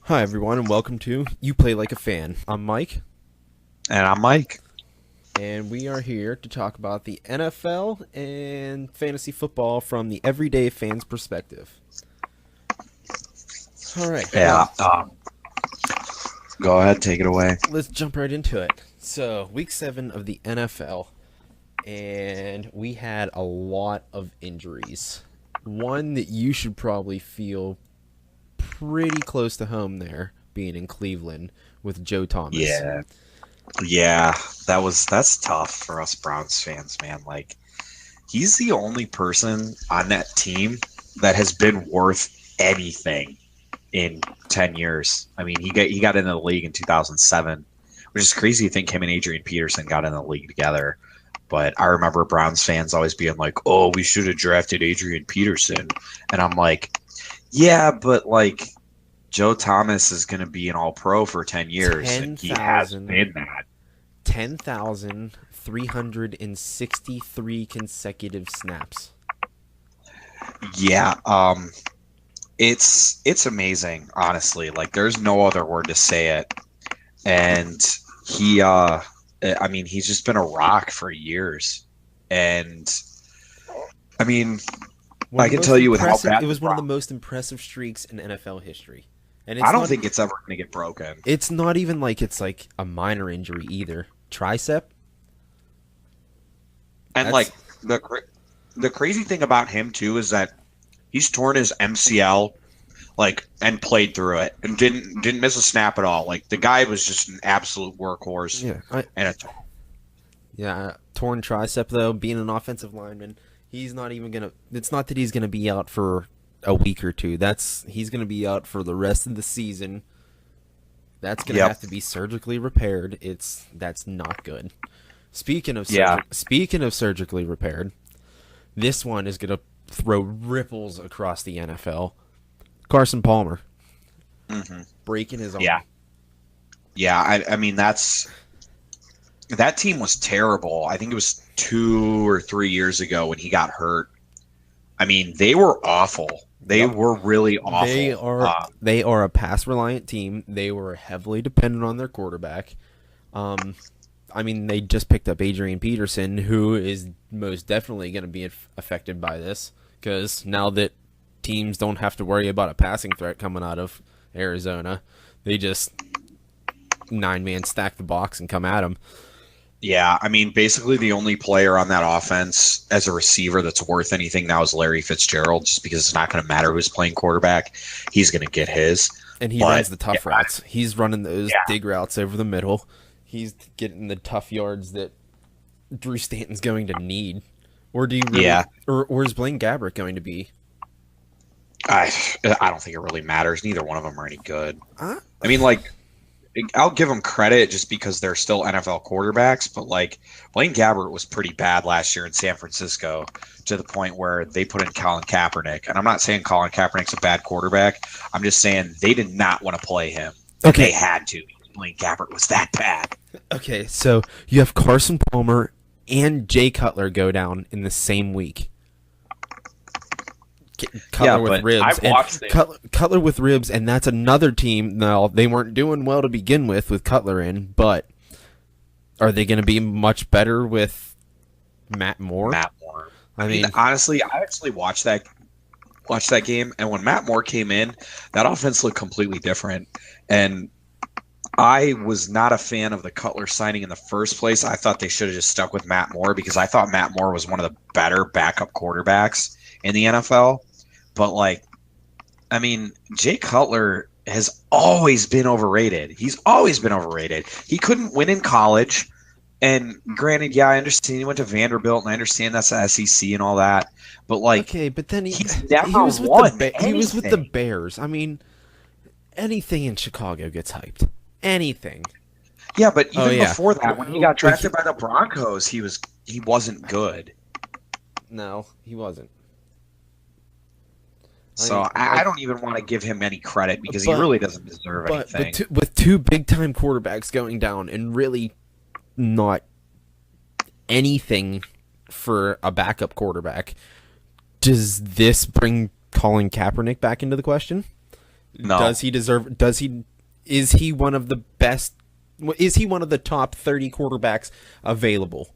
Hi, everyone, and welcome to You Play Like a Fan. I'm Mike, And I'm Mike. and we are here to talk about the NFL and fantasy football from the everyday fan's perspective. All right, Yeah. well, Go ahead, take it away. let's jump right into it. So, week 7 of the NFL, and we had a lot of injuries. One that you should probably feel pretty close to home there, being in Cleveland with Joe Thomas. Yeah. Yeah. That's tough for us Browns fans, man. Like, he's the only person on that team that has been worth anything in 10 years. I mean, he got into the league in 2007, which is crazy to think him and Adrian Peterson got in the league together. But I remember Browns fans always being like, "Oh, we should have drafted Adrian Peterson." And I'm like, "Yeah, but like Joe Thomas is going to be an all-pro for 10 years and he has 10,000 been that." 10,363 consecutive snaps. Yeah, it's amazing, honestly. Like there's no other word to say it. And he I mean, he's just been a rock for years. And I mean, One I of the can most tell you with how impressive. bad It the was one of the Browns, most impressive streaks in NFL history, and I don't think it's ever going to get broken. It's not even like it's like a minor injury either. Tricep. And That's like the crazy thing about him too is that he's torn his MCL like and played through it and didn't miss a snap at all. Like the guy was just an absolute workhorse yeah. and Torn tricep though. Being an offensive lineman, he's not even gonna. It's not that he's gonna be out for a week or two. He's gonna be out for the rest of the season. That's gonna yep. have to be surgically repaired. That's not good. Yeah. Speaking of surgically repaired, this one is gonna throw ripples across the NFL. Carson Palmer Hmm. breaking his arm. Yeah. Yeah, I mean that team was terrible. I think it was 2 or 3 years ago when he got hurt. I mean, they were awful. They Yep. were really awful. They are a pass reliant team. They were heavily dependent on their quarterback. I mean, they just picked up Adrian Peterson, who is most definitely going to be affected by this because now that teams don't have to worry about a passing threat coming out of Arizona, they just 9-man stack the box and come at him. Yeah, I mean, basically the only player on that offense as a receiver that's worth anything now is Larry Fitzgerald, just because it's not going to matter who's playing quarterback. He's going to get his. And he But, runs the tough yeah, routes. He's running those yeah, dig routes over the middle. He's getting the tough yards that Drew Stanton's going to need. Or do you really? yeah. Or is Blaine Gabbert going to be? I don't think it really matters. Neither one of them are any good. Uh, I mean, like, I'll give them credit just because they're still NFL quarterbacks, but like Blaine Gabbert was pretty bad last year in San Francisco to the point where they put in Colin Kaepernick. And I'm not saying Colin Kaepernick's a bad quarterback. I'm just saying they did not want to play him. And Okay. they had to. Blaine Gabbert was that bad. Okay, so you have Carson Palmer and Jay Cutler go down in the same week. Cutler Yeah, with but ribs. I've And watched it. Cutler with ribs, and that's another team. Now, they weren't doing well to begin with Cutler in, but are they going to be much better with Matt Moore? Matt Moore. I mean, Honestly, I actually watched that game, and when Matt Moore came in, that offense looked completely different. And I was not a fan of the Cutler signing in the first place. I thought they should have just stuck with Matt Moore because I thought Matt Moore was one of the better backup quarterbacks in the NFL. But like, I mean, Jay Cutler has always been overrated. He's always been overrated. He couldn't win in college. And granted, yeah, I understand he went to Vanderbilt, and I understand that's the SEC and all that. But like, okay, but then he's he never was with won he was with the anything. Bears. I mean, anything in Chicago gets hyped. Anything. Yeah, but even Oh, yeah. before that, when he got drafted by the Broncos, he wasn't good. No, he wasn't. So I don't even want to give him any credit because he But- really doesn't deserve But anything. with two big time quarterbacks going down and really not anything for a backup quarterback, does this bring Colin Kaepernick back into the question? No. Does he deserve? Does he? Is he one of the best? Is he one of the top 30 quarterbacks available?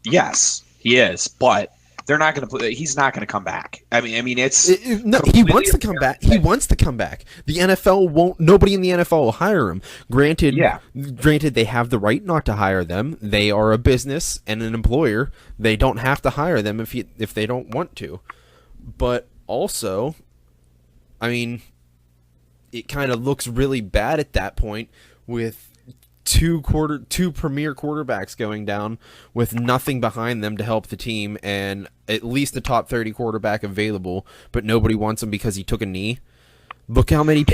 Yes, he is, but they're not going to put. He's not going to come back. It's No, he completely wants to come back. He wants to come back. The NFL won't. Nobody in the NFL will hire him. Yeah. Granted, they have the right not to hire them. They are a business and an employer. They don't have to hire them if they don't want to. But also, I mean, it kind of looks really bad at that point with two premier quarterbacks going down with nothing behind them to help the team and at least the top 30 quarterback available, but nobody wants him because he took a knee. Look how many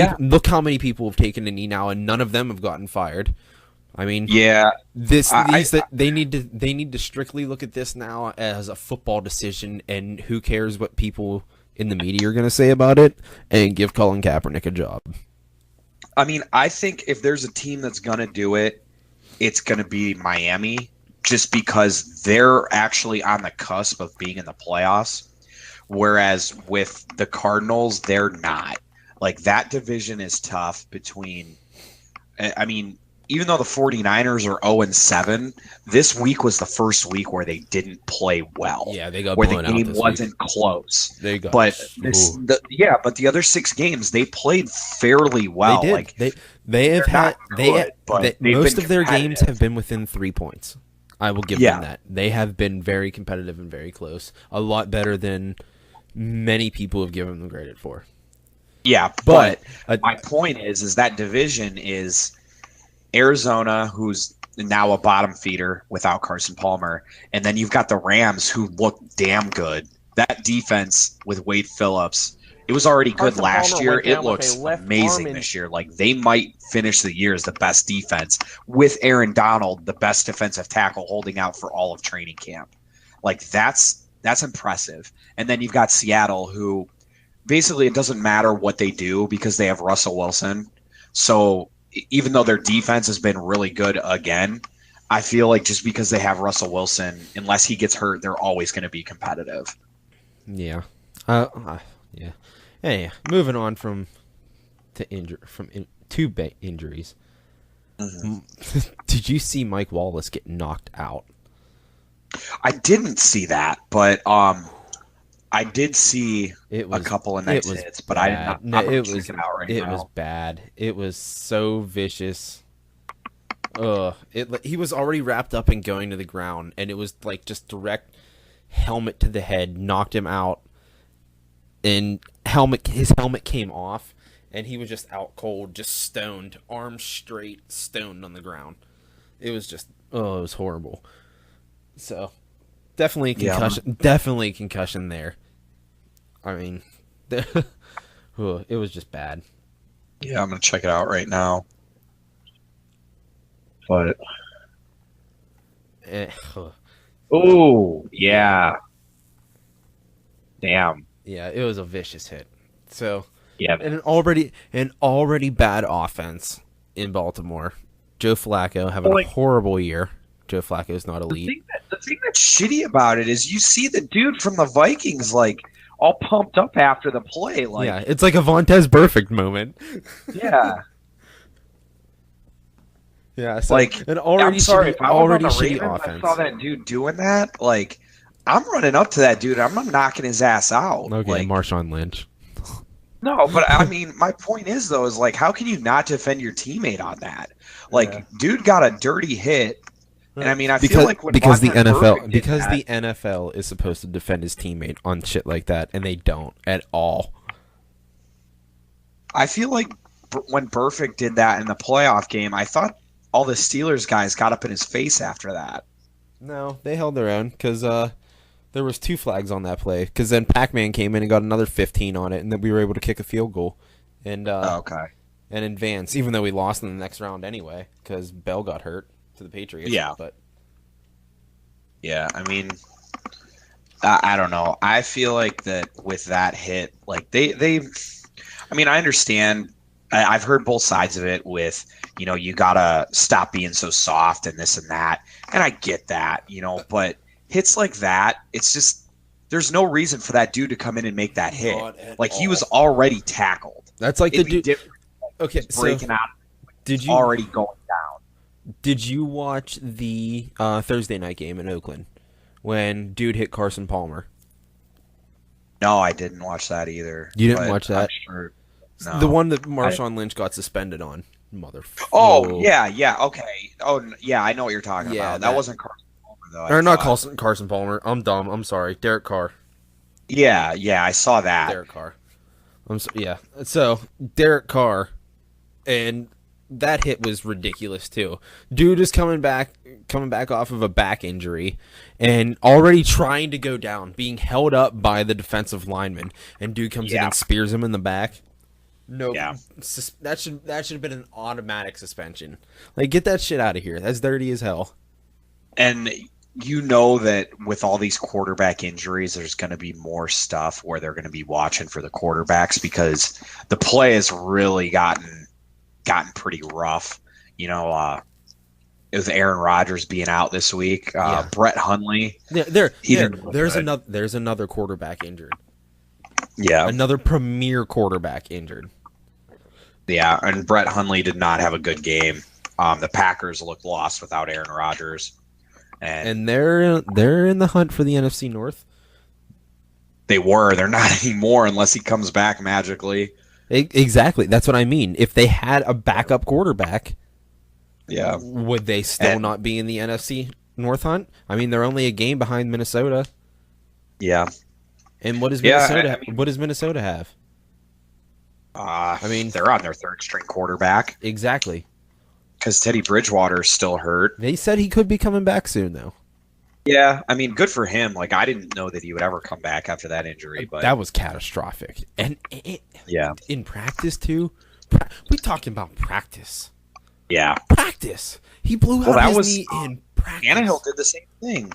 people have taken a knee now and none of them have gotten fired. I mean, Yeah. they need to strictly look at this now as a football decision, and who cares what people in the media are going to say about it, and give Colin Kaepernick a job. I think if there's a team that's going to do it, it's going to be Miami, just because they're actually on the cusp of being in the playoffs, whereas with the Cardinals, they're not. Like, that division is tough between even though the 49ers are 0-7, this week was the first week where they didn't play well. Yeah, they got where the blown out game this wasn't week. close. They got but the other 6 games they played fairly well. They did. Like, they have had most of their games competitive. have been within 3 points. I will give them that. They have been very competitive and very close. A lot better than many people have given them credit for. Yeah, but my point is that division is Arizona, who's now a bottom feeder without Carson Palmer, and then you've got the Rams, who look damn good. That defense with Wade Phillips, it was already good last year. It looks amazing this year. Like, they might finish the year as the best defense with Aaron Donald, the best defensive tackle, holding out for all of training camp. Like, that's impressive. And then you've got Seattle, who basically it doesn't matter what they do because they have Russell Wilson. So even though their defense has been really good again, I feel like just because they have Russell Wilson, unless he gets hurt, they're always going to be competitive. Yeah. Yeah. Hey, moving on to injuries. Mm-hmm. Did you see Mike Wallace get knocked out? I didn't see that, but I did see a couple of nice hits, but I did not. It was bad. It was so vicious. He was already wrapped up and going to the ground, and it was like just direct helmet to the head, knocked him out, and his helmet came off, and he was just out cold, just stoned, arms straight, stoned on the ground. It was just it was horrible. So definitely concussion. Definitely concussion there. I mean, it was just bad. Yeah, I'm gonna check it out right now. But oh yeah, damn. Yeah, it was a vicious hit. So yeah, and an already bad offense in Baltimore. Joe Flacco having a horrible year. Joe Flacco is not elite. The thing that's shitty about it is you see the dude from the Vikings all pumped up after the play. Yeah, it's like a Vontez Perfect moment. Yeah. Yeah, so I'm sorry, if I was on the Ravens, I saw that dude doing that, I'm running up to that dude, I'm knocking his ass out. Okay, Marshawn Lynch. No, but I mean, my point is how can you not defend your teammate on that? Dude got a dirty hit. And I mean, feel like because the NFL is supposed to defend his teammate on shit like that, and they don't at all. I feel like when Burfict did that in the playoff game, I thought all the Steelers guys got up in his face after that. No, they held their own because there was 2 flags on that play. Because then Pac-Man came in and got another 15 on it, and then we were able to kick a field goal and advance, even though we lost in the next round anyway because Bell got hurt to the Patriots. Yeah. But yeah, I mean, I don't know. I feel like that with that hit, I mean, I understand. I've heard both sides of it with, you gotta stop being so soft and this and that. And I get that, but hits like that, it's just, there's no reason for that dude to come in and make that hit. Not at Like, he all. was already tackled. That's like It'd the be dude. different. Okay, He's breaking out. did He's you already going down. did you watch the Thursday night game in Oakland when dude hit Carson Palmer? No, I didn't watch that either. You didn't but watch that? I'm sure. No. The one that Marshawn Lynch got suspended on. Motherfucker. Oh, yeah, okay. Oh, yeah, I know what you're talking Yeah, about. That wasn't Carson Palmer, though. Or not thought. Carson Palmer. I'm dumb. I'm sorry. Derek Carr. Yeah, I saw that. Derek Carr. Yeah. So Derek Carr, and that hit was ridiculous too. Dude is coming back off of a back injury, and already trying to go down, being held up by the defensive lineman, and dude comes in and spears him in the back. No, Yeah. that should have been an automatic suspension. Like, get that shit out of here. That's dirty as hell. And you know that with all these quarterback injuries, there's going to be more stuff where they're going to be watching for the quarterbacks because the play has really gotten pretty rough. You know, with Aaron Rodgers being out this week, Brett Hundley. There's another quarterback injured. Yeah, Another premier quarterback injured. Yeah, and Brett Hundley did not have a good game. The Packers looked lost without Aaron Rodgers, and they're in the hunt for the NFC North. They're not anymore unless he comes back magically. Exactly, that's what I mean. If they had a backup quarterback, would they still not be in the NFC North hunt? I mean, they're only a game behind Minnesota. Yeah. And what does Minnesota? What does Minnesota have? I mean, they're on their third string quarterback. Exactly. Because Teddy Bridgewater is still hurt. They said he could be coming back soon, though. Yeah, I mean, good for him. Like, I didn't know that he would ever come back after that injury, but that was catastrophic. And in practice too. We talking about practice. Yeah, practice. He blew out his knee in practice. Tannehill did the same thing.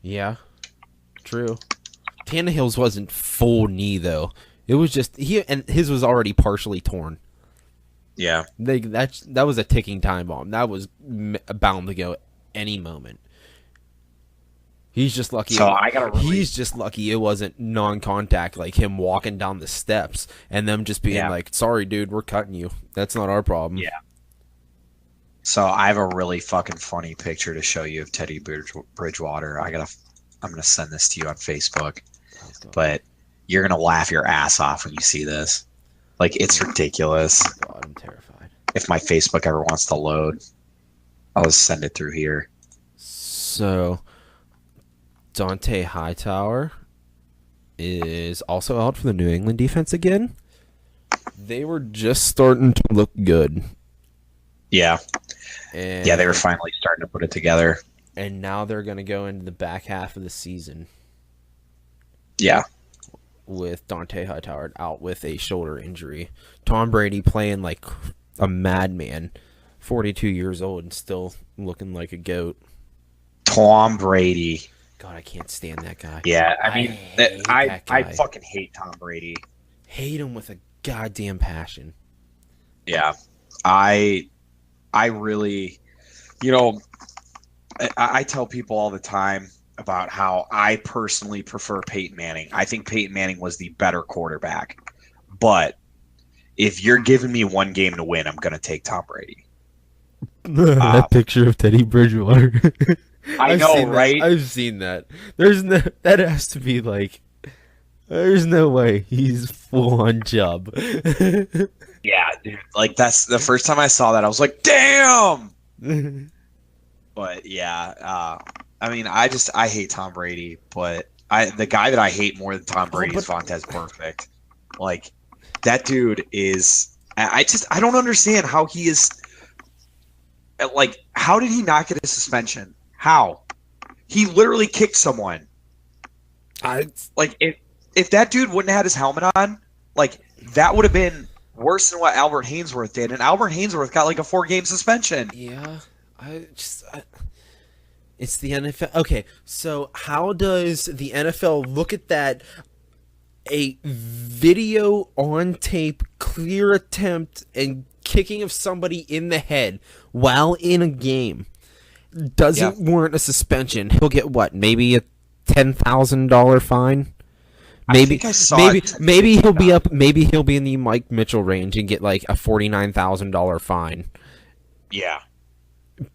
Yeah, true. Tannehill's wasn't full knee though. It was just his was already partially torn. Yeah, that was a ticking time bomb. That was bound to go any moment. He's just lucky. He's just lucky it wasn't non-contact, like him walking down the steps and them just being like, "Sorry, dude, we're cutting you. That's not our problem." Yeah. So I have a really fucking funny picture to show you of Teddy Bridgewater. I'm gonna send this to you on Facebook, but you're gonna laugh your ass off when you see this. Like, it's ridiculous. Oh God, I'm terrified. If my Facebook ever wants to load, I'll just send it through here. So, Dante Hightower is also out for the New England defense again. They were just starting to look good. Yeah. And they were finally starting to put it together. And now they're going to go into the back half of the season. Yeah. With Dante Hightower out with a shoulder injury. Tom Brady playing like a madman. 42 years old and still looking like a goat. Tom Brady. God, I can't stand that guy. Yeah, I mean, I fucking hate Tom Brady. Hate him with a goddamn passion. Yeah. I really, I tell people all the time about how I personally prefer Peyton Manning. I think Peyton Manning was the better quarterback. But if you're giving me one game to win, I'm going to take Tom Brady. That picture of Teddy Bridgewater. I know, right? I've seen that. That has to be like, there's no way he's full on Chubb. Yeah, dude. Like, that's the first time I saw that, I was like, damn! But yeah, I mean, I hate Tom Brady, but the guy that I hate more than Tom Brady is Vontaze Perfect. Like, that dude is, I don't understand how he is, like, how did he not get a suspension? How? He literally kicked someone. Like, if that dude wouldn't have had his helmet on, like, that would have been worse than what Albert Hainsworth did, and Albert Hainsworth got like a 4-game suspension. Yeah, it's the NFL. Okay, so how does the NFL look at that? A video on tape, clear attempt and kicking of somebody in the head while in a game doesn't warrant a suspension. He'll get what? Maybe a $10,000 fine. I Maybe think I saw maybe it. maybe he'll be up. Maybe he'll be in the Mike Mitchell range and get like a $49,000 fine. Yeah,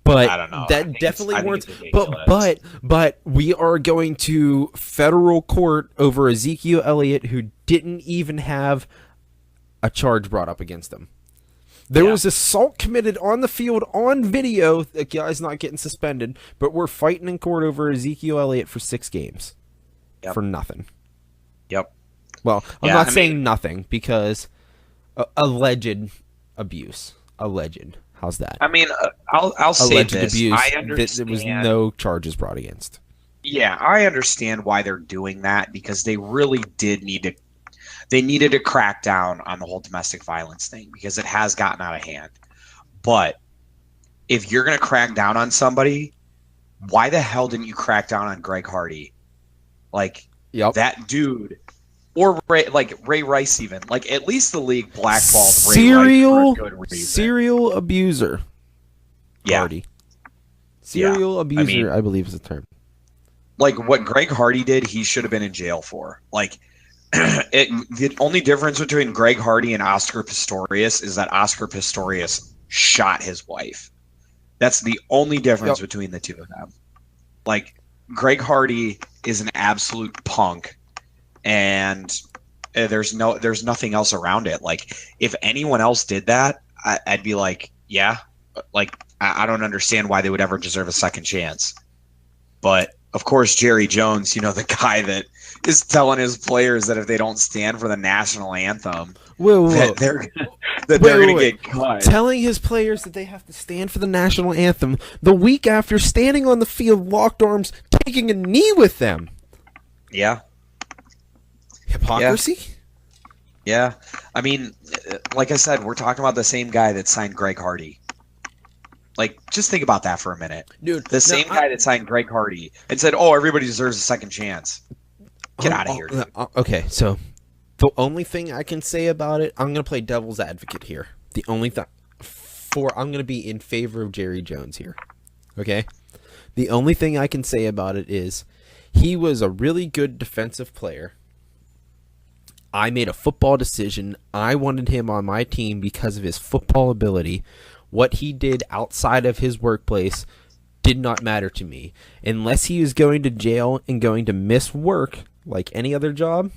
But I don't know. that definitely I think warrants. it's ridiculous. But we are going to federal court over Ezekiel Elliott, who didn't even have a charge brought up against him. There was assault committed on the field on video. The guy's not getting suspended, but we're fighting in court over Ezekiel Elliott for 6 games for nothing. Yep. Well, I'm not saying nothing because alleged abuse. Alleged. How's that? I mean, I'll say Alleged this. abuse. I understand. There was no charges brought against. Yeah, I understand why they're doing that because they really did need to. They needed to crack down on the whole domestic violence thing because it has gotten out of hand. But if you're going to crack down on somebody, why the hell didn't you crack down on Greg Hardy? Like that dude, or Ray Rice even. Like at least the league blackballed Ray Rice for a good reason. Serial abuser. Yeah. Hardy. Serial abuser, I believe is the term. Like what Greg Hardy did, he should have been in jail for. Like the only difference between Greg Hardy and Oscar Pistorius is that Oscar Pistorius shot his wife. That's the only difference between the two of them. Like Greg Hardy is an absolute punk, and there's nothing else around it. Like if anyone else did that, I'd be like, yeah, like I don't understand why they would ever deserve a second chance. But of course, Jerry Jones, the guy that is telling his players that if they don't stand for the national anthem, that they're going to get cut. Telling his players that they have to stand for the national anthem the week after standing on the field, locked arms, taking a knee with them. Yeah. Hypocrisy? Yeah. I mean, like I said, we're talking about the same guy that signed Greg Hardy. Like, just think about that for a minute. Dude, the same guy that signed Greg Hardy and said, oh, everybody deserves a second chance. Get out of here. Dude. Okay, so the only thing I can say about it, I'm going to play devil's advocate here. The only thing I'm going to be in favor of Jerry Jones here. Okay? The only thing I can say about it is he was a really good defensive player. I made a football decision. I wanted him on my team because of his football ability. What he did outside of his workplace did not matter to me. Unless he is going to jail and going to miss work like any other job,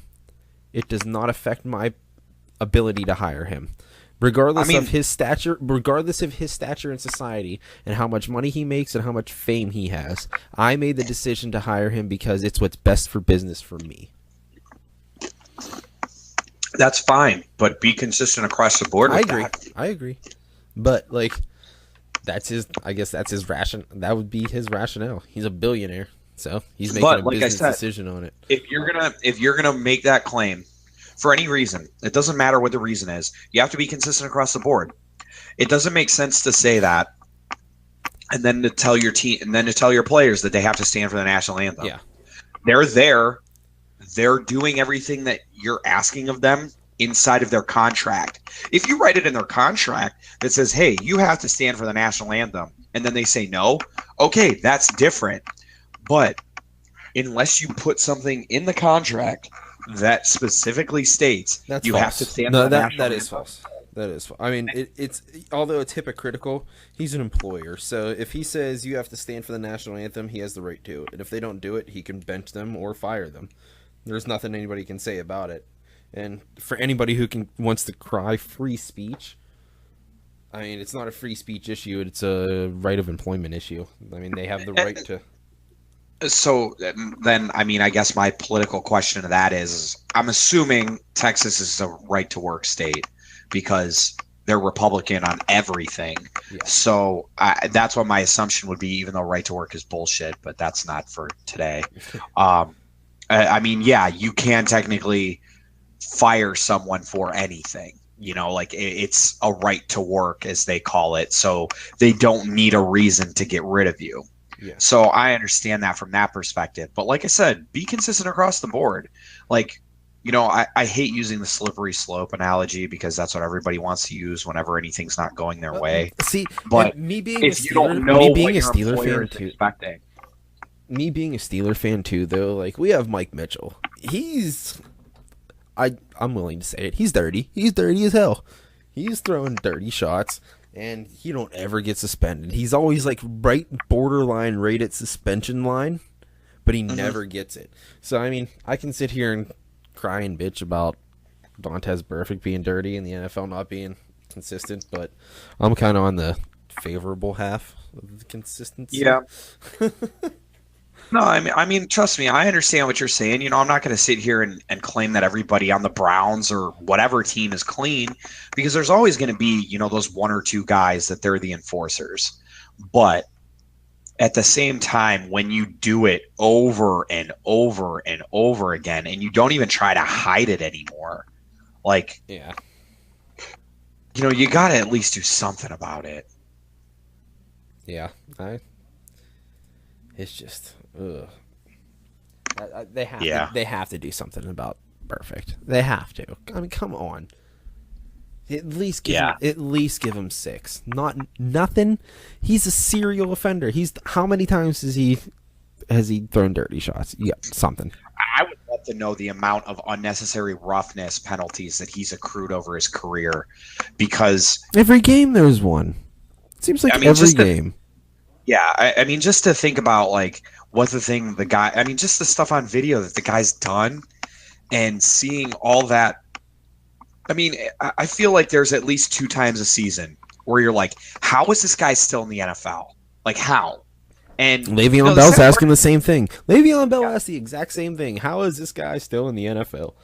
it does not affect my ability to hire him. Regardless of his stature in society and how much money he makes and how much fame he has, I made the decision to hire him because it's what's best for business for me. That's fine, but be consistent across the board. I agree. But that's his. I guess that's his ration. That would be his rationale. He's a billionaire, so he's making a business decision on it. If you're gonna make that claim for any reason, it doesn't matter what the reason is. You have to be consistent across the board. It doesn't make sense to say that, and then to tell your team, and then to tell your players that they have to stand for the national anthem. Yeah, they're there. They're doing everything that you're asking of them inside of their contract. If you write it in their contract that says, hey, you have to stand for the national anthem, and then they say no, okay, that's different. But unless you put something in the contract that specifically states have to stand for the national anthem. That is false. That is false. I mean, it's although it's hypocritical, he's an employer. So if he says you have to stand for the national anthem, he has the right to it. And if they don't do it, he can bench them or fire them. There's nothing anybody can say about it. And for anybody who wants to cry free speech, I mean, it's not a free speech issue. It's a right of employment issue. I mean, they have the right to. So then, I mean, I guess my political question to that is, I'm assuming Texas is a right to work state because they're Republican on everything. Yeah. So that's what my assumption would be, even though right to work is bullshit, but that's not for today. I mean, yeah, you can technically fire someone for anything, it's a right to work, as they call it. So they don't need a reason to get rid of you. Yeah. So I understand that from that perspective. But like I said, be consistent across the board. I hate using the slippery slope analogy because that's what everybody wants to use whenever anything's not going their way. See, but me being if a you Steeler, don't know me being what a your Steeler employer fan is too. expecting. me being a Steeler fan too, though, like we have Mike Mitchell. I'm willing to say it. He's dirty. He's dirty as hell. He's throwing dirty shots, and he don't ever get suspended. He's always like right borderline right at suspension line, but he never gets it. So I mean, I can sit here and cry and bitch about Vontez Burfict being dirty and the NFL not being consistent, but I'm kind of on the favorable half of the consistency. Yeah. No, I mean, trust me, I understand what you're saying. You know, I'm not going to sit here and claim that everybody on the Browns or whatever team is clean, because there's always going to be, you know, those one or two guys that they're the enforcers. But at the same time, when you do it over and over and over again, and you don't even try to hide it anymore, like, Yeah. you know, you got to at least do something about it. Yeah. It's just, ugh. They have they have to do something about Perfect. They have to. I mean, come on. At least give him 6. Not nothing. He's a serial offender. How many times has he thrown dirty shots? Yeah, something. I would love to know the amount of unnecessary roughness penalties that he's accrued over his career, because every game there's one. It seems like every game. Yeah, I mean, just to think about like what the guy. I mean, just the stuff on video that the guy's done, and seeing all that. I mean, I feel like there's at least 2 times a season where you're like, how is this guy still in the NFL? Like, how? And Le'Veon Bell's asking the same thing. Le'Veon Bell asked the exact same thing. How is this guy still in the NFL?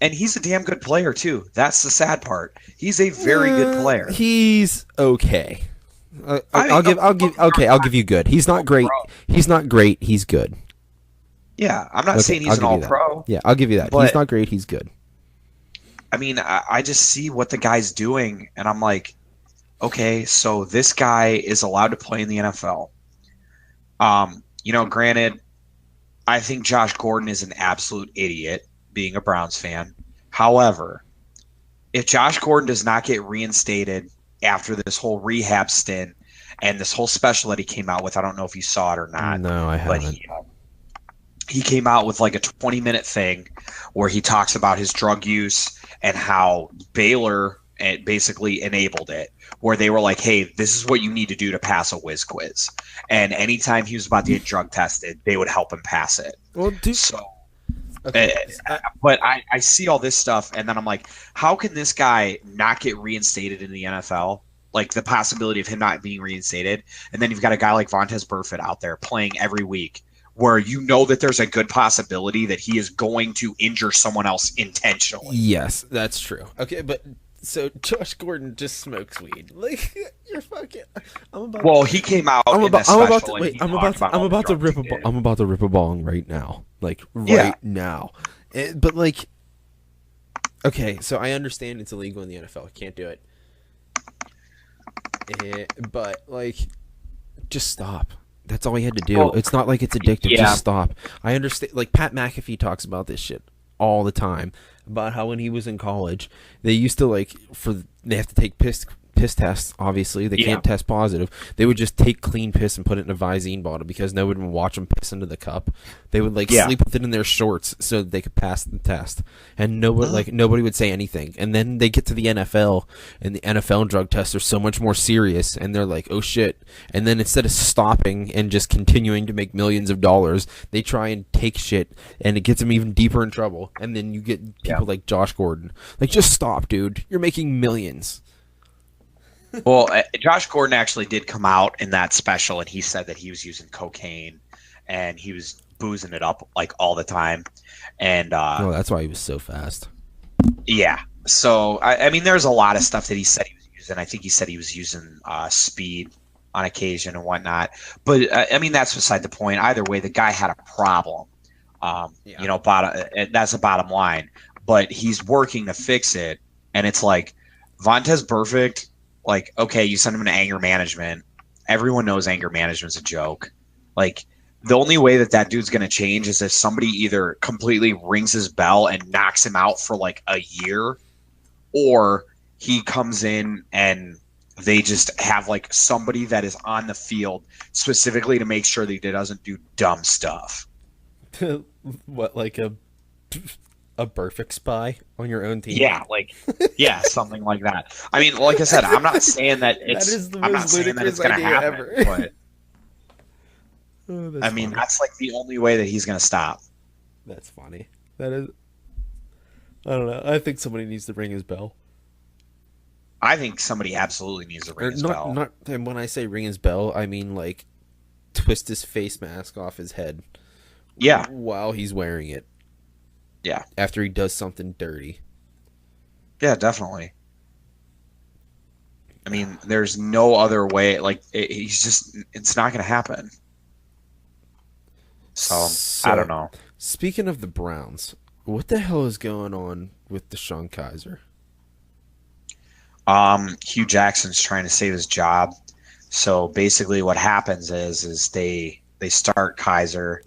And he's a damn good player too. That's the sad part. He's a very good player. He's okay. I'll give you good. He's not great. He's not great. He's good. Yeah, I'm not saying he's an all-pro. Yeah, I'll give you that. He's not great. He's good. I mean, I just see what the guy's doing, and I'm like, okay, so this guy is allowed to play in the NFL. You know, granted, I think Josh Gordon is an absolute idiot, being a Browns fan. However, if Josh Gordon does not get reinstated after this whole rehab stint and this whole special that he came out with, I don't know if you saw it or not. No, I haven't. But he came out with like a 20-minute thing where he talks about his drug use and how Baylor basically enabled it, where they were like, hey, this is what you need to do to pass a whiz quiz. And anytime he was about to get drug tested, they would help him pass it. Well, okay. But I see all this stuff, and then I'm like, how can this guy not get reinstated in the NFL? Like the possibility of him not being reinstated. And then you've got a guy like Vontez Burfict out there playing every week, where you know that there's a good possibility that he is going to injure someone else intentionally. Yes, that's true. Okay, but so Josh Gordon just smokes weed. Like, you're fucking. He came out. I'm about to rip a bong right now. Like now. But like, okay, so I understand it's illegal in the NFL. Can't do it. But like, just stop. That's all he had to do. Well, it's not like it's addictive. Just stop. I understand. Like Pat McAfee talks about this shit all the time, about how when he was in college, they used to they have to take piss tests. Obviously, they can't test positive. They would just take clean piss and put it in a Visine bottle because nobody would watch them piss into the cup. They would sleep with it in their shorts so that they could pass the test, and nobody would say anything. And then they get to the NFL, and the NFL drug tests are so much more serious, and they're like, oh shit. And then instead of stopping and just continuing to make millions of dollars, they try and take shit, and it gets them even deeper in trouble. And then you get people like Josh Gordon. Like, just stop, dude. You're making millions. Well, Josh Gordon actually did come out in that special, and he said that he was using cocaine and he was boozing it up like all the time. And that's why he was so fast. Yeah. So I mean, there's a lot of stuff that he said he was using. I think he said he was using speed on occasion and whatnot. But I mean, that's beside the point. Either way, the guy had a problem. You know, that's the bottom line. But he's working to fix it, and it's like Vontez Burfict. Like, okay, you send him to anger management. Everyone knows anger management's a joke. Like, the only way that dude's going to change is if somebody either completely rings his bell and knocks him out for like a year, or he comes in and they just have like somebody that is on the field specifically to make sure that he doesn't do dumb stuff. What, like a perfect spy on your own team? Yeah, like yeah, something like that. I mean, like I said, I'm not saying that That is the I'm not most saying that it's ludicrous going to idea happen, ever. but Oh, I that's mean, funny. that's like the only way that he's going to stop. That's funny. That is. I don't know. I think somebody needs to ring his bell. I think somebody absolutely needs to ring Or his not. bell. Not. And when I say ring his bell, I mean like twist his face mask off his head Yeah, while he's wearing it yeah, after he does something dirty. yeah, definitely. I mean, there's no other way. Like, it's not going to happen. So, I don't So, know. speaking of the Browns, what the hell is going on with Deshaun Kaiser? Hugh Jackson's trying to save his job. So basically, what happens is they start Kaiser,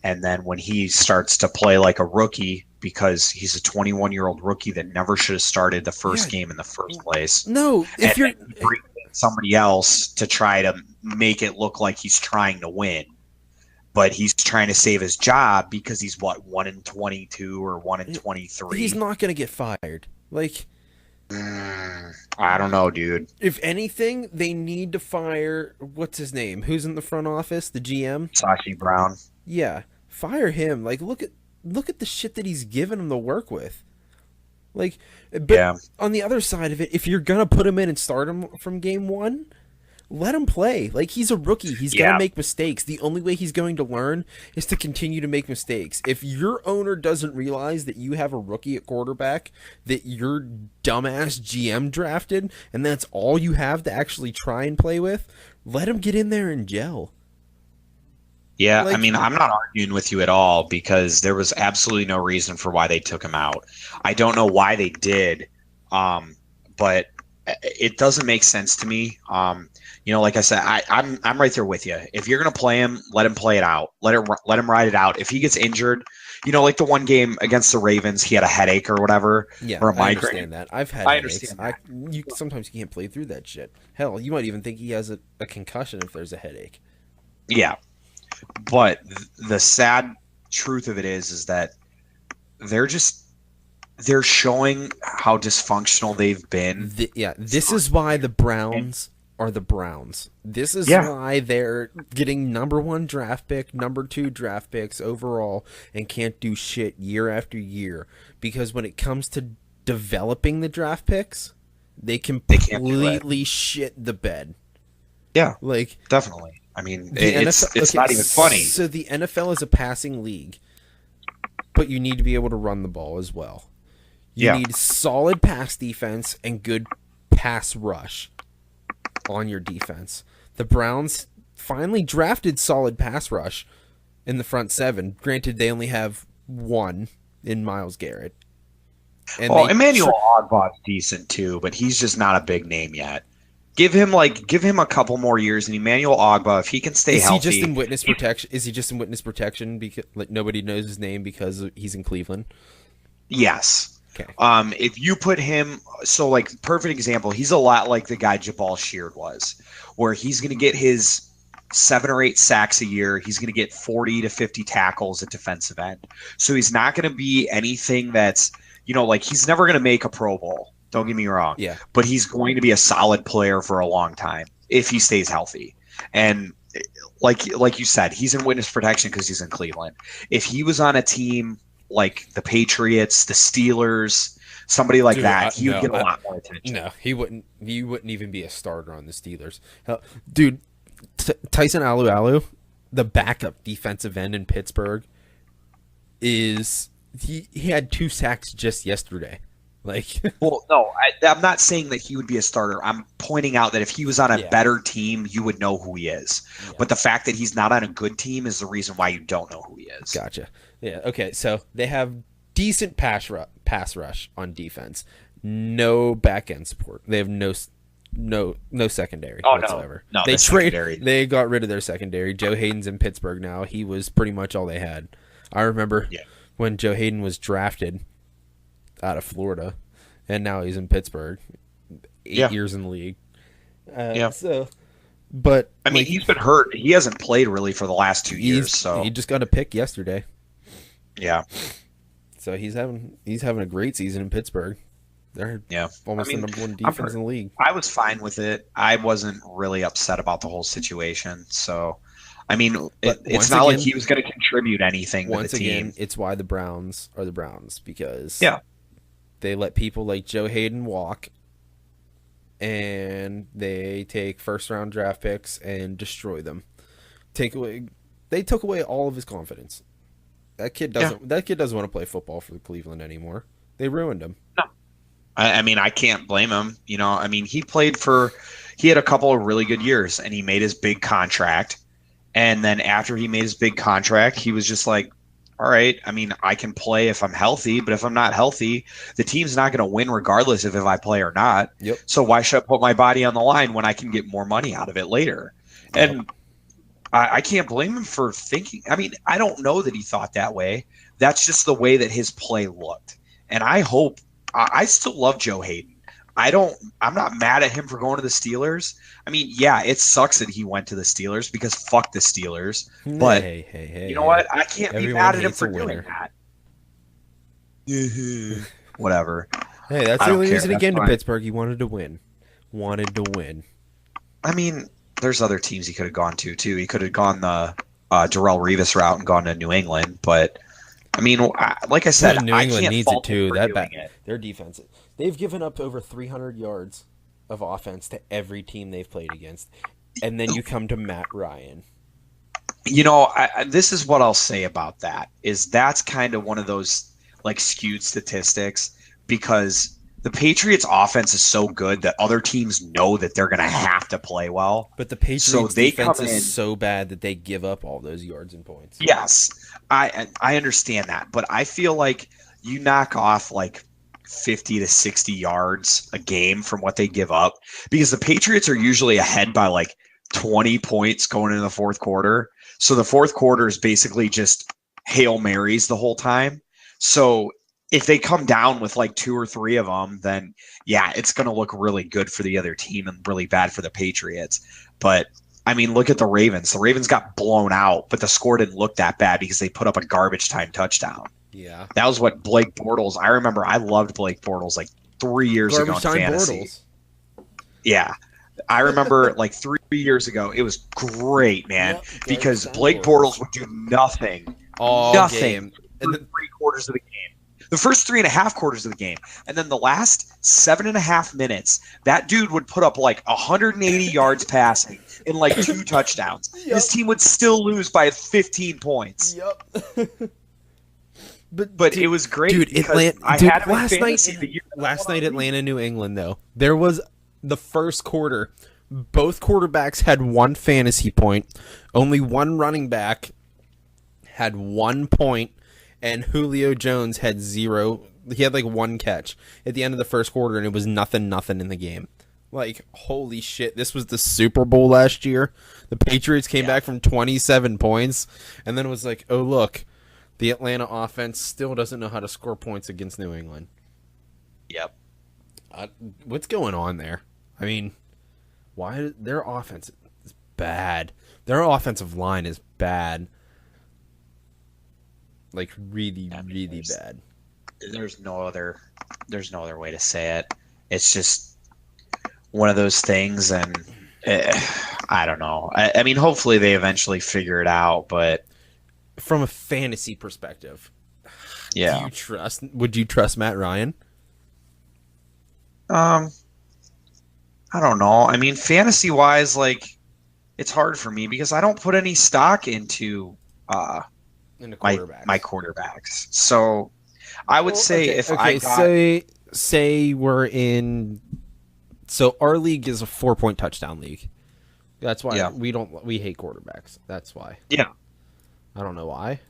and then when he starts to play like a rookie, because he's a 21-year-old rookie that never should have started the Yeah, first game in the first place, no. and If you're then he brings in somebody else to try to make it look like he's trying to win, but he's trying to save his job because he's what 1-22 or 1-23. he's not gonna get fired. Like, I don't know, dude. if anything, they need to fire what's his name? Who's in the front office? The GM? Sashi Brown. Yeah, fire him. Like, look at the shit that he's given him to work with. Like, but Yeah. on the other side of it, if you're gonna put him in and start him from game one, let him play. Like, he's a rookie. He's gonna Yeah. make mistakes. The only way he's going to learn is to continue to make mistakes. If your owner doesn't realize that you have a rookie at quarterback that your dumbass GM drafted, and that's all you have to actually try and play with, let him get in there and gel. Yeah, I Like, mean, I'm not arguing with you at all because there was absolutely no reason for why they took him out. I don't know why they did, but it doesn't make sense to me. Like I said, I'm right there with you. If you're gonna play him, let him play it out. Let him ride it out. If he gets injured, like the one game against the Ravens, he had a headache or whatever, yeah, or a I migraine. understand that. I've had I headaches. understand You sometimes you can't play through that shit. Hell, you might even think he has a concussion if there's a headache. Yeah, but the sad truth of it is that they're showing how dysfunctional they've been. This is why the Browns are the Browns. This is Yeah. why they're getting number 1 draft pick, number 2 draft picks overall, and can't do shit year after year. Because when it comes to developing the draft picks, they can't do it. completely shit the bed. Yeah, Like, definitely. I mean, the it's NFL, okay, not even funny. So the NFL is a passing league, but you need to be able to run the ball as well. You Yeah. need solid pass defense and good pass rush on your defense. The Browns finally drafted solid pass rush in the front 7. Granted, they only have one in Myles Garrett. And Oh, Emmanuel Ogbah's decent too, but he's just not a big name yet. Give him a couple more years, and Emmanuel Ogbah, if he can stay is healthy, he just in witness protection? Is he just in witness protection because like nobody knows his name because he's in Cleveland? yes. Okay. If you put him, so like perfect example, he's a lot like the guy Jabal Sheard was, where he's going to get his 7 or 8 sacks a year. He's going to get 40 to 50 tackles at defensive end. So he's not going to be anything that's, like he's never going to make a Pro Bowl. Don't get me wrong. Yeah. But he's going to be a solid player for a long time if he stays healthy. And like you said, he's in witness protection because he's in Cleveland. If he was on a team like the Patriots, the Steelers, somebody like that, he would get a lot more attention. No, he wouldn't. He wouldn't even be a starter on the Steelers. Hell, dude, Tyson Alualu, the backup defensive end in Pittsburgh, he had 2 sacks just yesterday. Like, well, no, I'm not saying that he would be a starter. I'm pointing out that if he was on a better team, you would know who he is. Yeah. But the fact that he's not on a good team is the reason why you don't know who he is. Gotcha. Yeah. Okay. So they have decent pass rush on defense. No back end support. They have no secondary whatsoever. No, They got rid of their secondary. Joe Hayden's in Pittsburgh now. He was pretty much all they had. I remember when Joe Hayden was drafted out of Florida, and now he's in Pittsburgh. 8 years in the league. Yeah. So, but I mean, like he's been hurt. He hasn't played really for the last 2 years. he So just got a pick yesterday, yeah, so he's having a great season in Pittsburgh. They're yeah. I almost the mean, number one I'm, defense in the league. I was fine with it. I wasn't really upset about the whole situation. So, I mean, But it's not like he was going to contribute anything to the once again, team. it's why the Browns are the Browns because Yeah. they let people like Joe Hayden walk, and they take first round draft picks and destroy them. They took away all of his confidence. That kid Yeah. doesn't. That kid doesn't want to play football for Cleveland anymore. They ruined him. No. I mean, I can't blame him. You know, I mean, he had a couple of really good years and he made his big contract. And then after he made his big contract, he was just like, all right, I mean, I can play if I'm healthy, but if I'm not healthy, the team's not going to win regardless of if I play or not. Yep. So why should I put my body on the line when I can get more money out of it later? Yep. And I can't blame him for thinking. I mean, I don't know that he thought that way. That's just the way that his play looked. And I still love Joe Hayden. I'm not mad at him for going to the Steelers. I mean, yeah, it sucks that he went to the Steelers because fuck the Steelers. But hey, you know what? I can't be Everyone mad at him hates for a doing winner. that. Whatever. Hey, that's I the don't only care. reason he That's came to fine. Pittsburgh. He wanted to win. Wanted to win. I mean, there's other teams he could have gone to too. He could have gone the Darrell Revis route and gone to New England. But I mean, like I said, New I England can't needs fault it him too. for That doing bad. it. Their defense. They've given up over 300 yards of offense to every team they've played against, and then you come to Matt Ryan. You know, this is what I'll say about that is that's kind of one of those like skewed statistics because the Patriots offense is so good that other teams know that they're going to have to play well. But the Patriots So they defense come in- is so bad that they give up all those yards and points. Yes, I understand that, but I feel like you knock off like 50 to 60 yards a game from what they give up because the Patriots are usually ahead by like 20 points going into the fourth quarter. So the fourth quarter is basically just Hail Marys the whole time. So if they come down with like two or three of them, then yeah, it's going to look really good for the other team and really bad for the Patriots. But I mean, look at the Ravens. The Ravens got blown out, but the score didn't look that bad because they put up a garbage time touchdown. Yeah. That was what Blake Bortles. I remember I loved Blake Bortles like 3 years ago in fantasy. Bortles. Yeah. I remember like 3 years ago. It was great, man, Yep, because garbage time Blake Bortles. Bortles would do nothing. All Nothing. game. And And 3 quarters of the game. The first 3.5 quarters of the game. And then the last 7.5 minutes, that dude would put up like 180 yards passing and like 2 touchdowns. Yep. His team would still lose by 15 points. Yep. But it was great dude, because I had him in fantasy the year that I last won night the league. Atlanta, New England, though. There was the first quarter. Both quarterbacks had 1 fantasy point. Only one running back had 1 point, and Julio Jones had 0. He had like 1 catch at the end of the first quarter, and it was nothing in the game. Like, holy shit, this was the Super Bowl last year. The Patriots came back from 27 points, and then it was like, oh, look, the Atlanta offense still doesn't know how to score points against New England. Yep. What's going on there? I mean, why their offense is bad. Their offensive line is bad. Like really bad. There's no other way to say it. It's just one of those things, and I don't know. I mean, hopefully they eventually figure it out, but From a fantasy perspective, yeah. would you trust Matt Ryan? I don't know. I mean, fantasy wise, like it's hard for me because I don't put any stock into In the my quarterbacks. So I would say if I got say we're in, so our league is a 4-point touchdown league. That's why we hate quarterbacks. That's why. Yeah. I don't know why.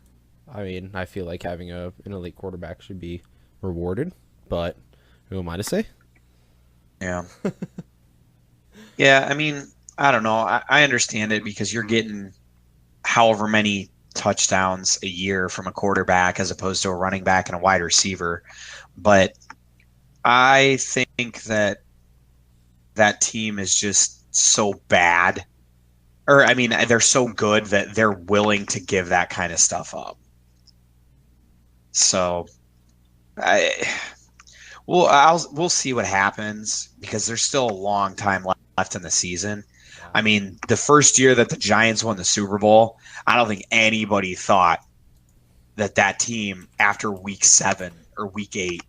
I mean, I feel like having an elite quarterback should be rewarded, but who am I to say? Yeah. Yeah, I mean, I don't know. I understand it because you're getting however many touchdowns a year from a quarterback as opposed to a running back and a wide receiver. But I think that team is just so bad, or I mean, they're so good that they're willing to give that kind of stuff up. So, I we'll see what happens because there's still a long time left in the season. I mean, the first year that the Giants won the Super Bowl, I don't think anybody thought that team after week 7 or week 8,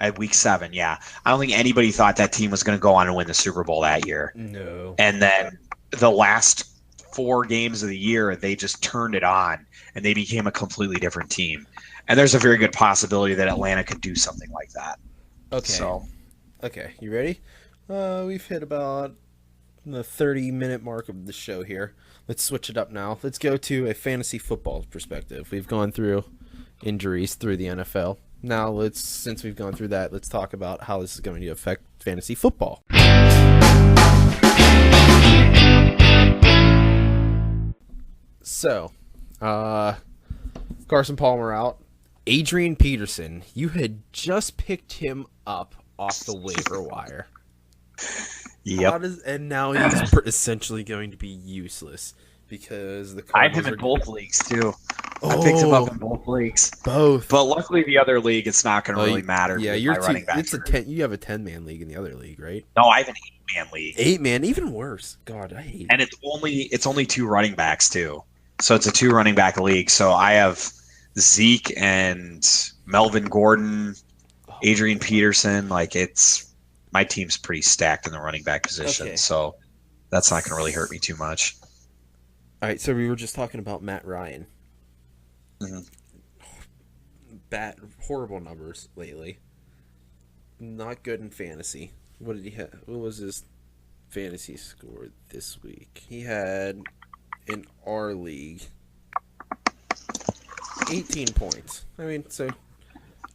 at week 7, yeah, I don't think anybody thought that team was going to go on and win the Super Bowl that year. No. And then the last 4 games of the year, they just turned it on and they became a completely different team. And there's a very good possibility that Atlanta could do something like that. Okay. So, okay, you ready? We've hit about the 30-minute mark of the show here. Let's switch it up now. Let's go to a fantasy football perspective. We've gone through injuries through the NFL. Now, since we've gone through that, let's talk about how this is going to affect fantasy football. So, Carson Palmer out. Adrian Peterson, you had just picked him up off the waiver wire. yep. And now he's essentially going to be useless because the I have Cardinals him in are both leagues, too. I picked him up in both leagues. both. But luckily, the other league, it's not going to really matter. Yeah, with you're my running back. you have a 10-man league in the other league, right? No, I have an 8-man league. 8-man, even worse. God, I hate it. And it's only 2 running backs, too. So it's a 2 running back league. So I have Zeke and Melvin Gordon, Adrian Peterson. My team's pretty stacked in the running back position. Okay. So that's not going to really hurt me too much. All right, so we were just talking about Matt Ryan. Mm-hmm. Horrible numbers lately. Not good in fantasy. What did he have? What was his fantasy score this week? He had in our league 18 points. I mean, so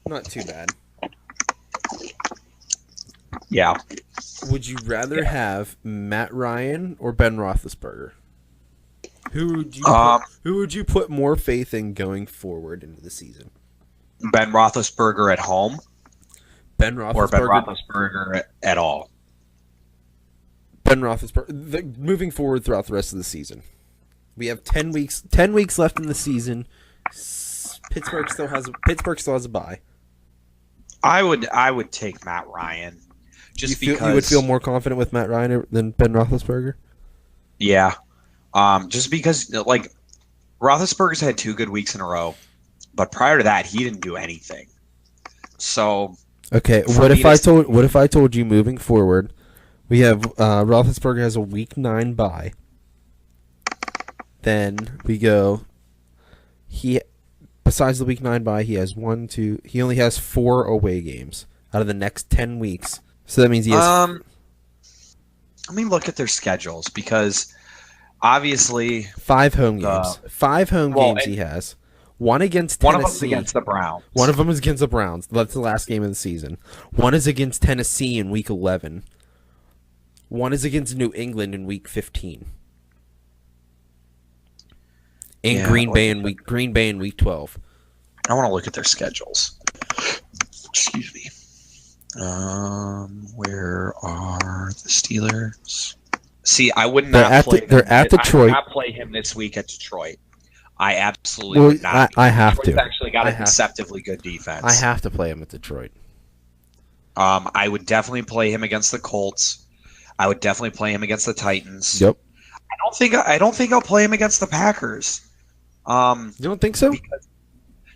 not too bad. Yeah. Would you rather have Matt Ryan or Ben Roethlisberger? Who would you put more faith in going forward into the season? Ben Roethlisberger at home Ben Roethlisberger or Ben Roethlisberger at all? Ben Roethlisberger. Moving forward throughout the rest of the season, we have 10 weeks left in the season. Pittsburgh still has a bye. I would take Matt Ryan because you would feel more confident with Matt Ryan than Ben Roethlisberger. Yeah, just because Roethlisberger's had 2 good weeks in a row, but prior to that he didn't do anything. So okay, what if I told you moving forward, we have Roethlisberger has a week 9 bye. Then we go. Besides the week 9 bye, he has he only has 4 away games out of the next 10 weeks. So that means he has. Let me look at their schedules because obviously 5 home games. 5 home games he has. One against Tennessee. One of them is against the Browns. One of them is against the Browns. That's the last game of the season. One is against Tennessee in week 11. One is against New England in week 15. And Green Bay in week 12. I want to look at their schedules. Excuse me. Where are the Steelers? See, I would not play. They're at Detroit. I would not play him this week at Detroit. I absolutely would not. I have Detroit's to. Actually, got a deceptively good defense. I have to play him at Detroit. I would definitely play him against the Colts. I would definitely play him against the Titans. Yep. I don't think I'll play him against the Packers. You don't think so?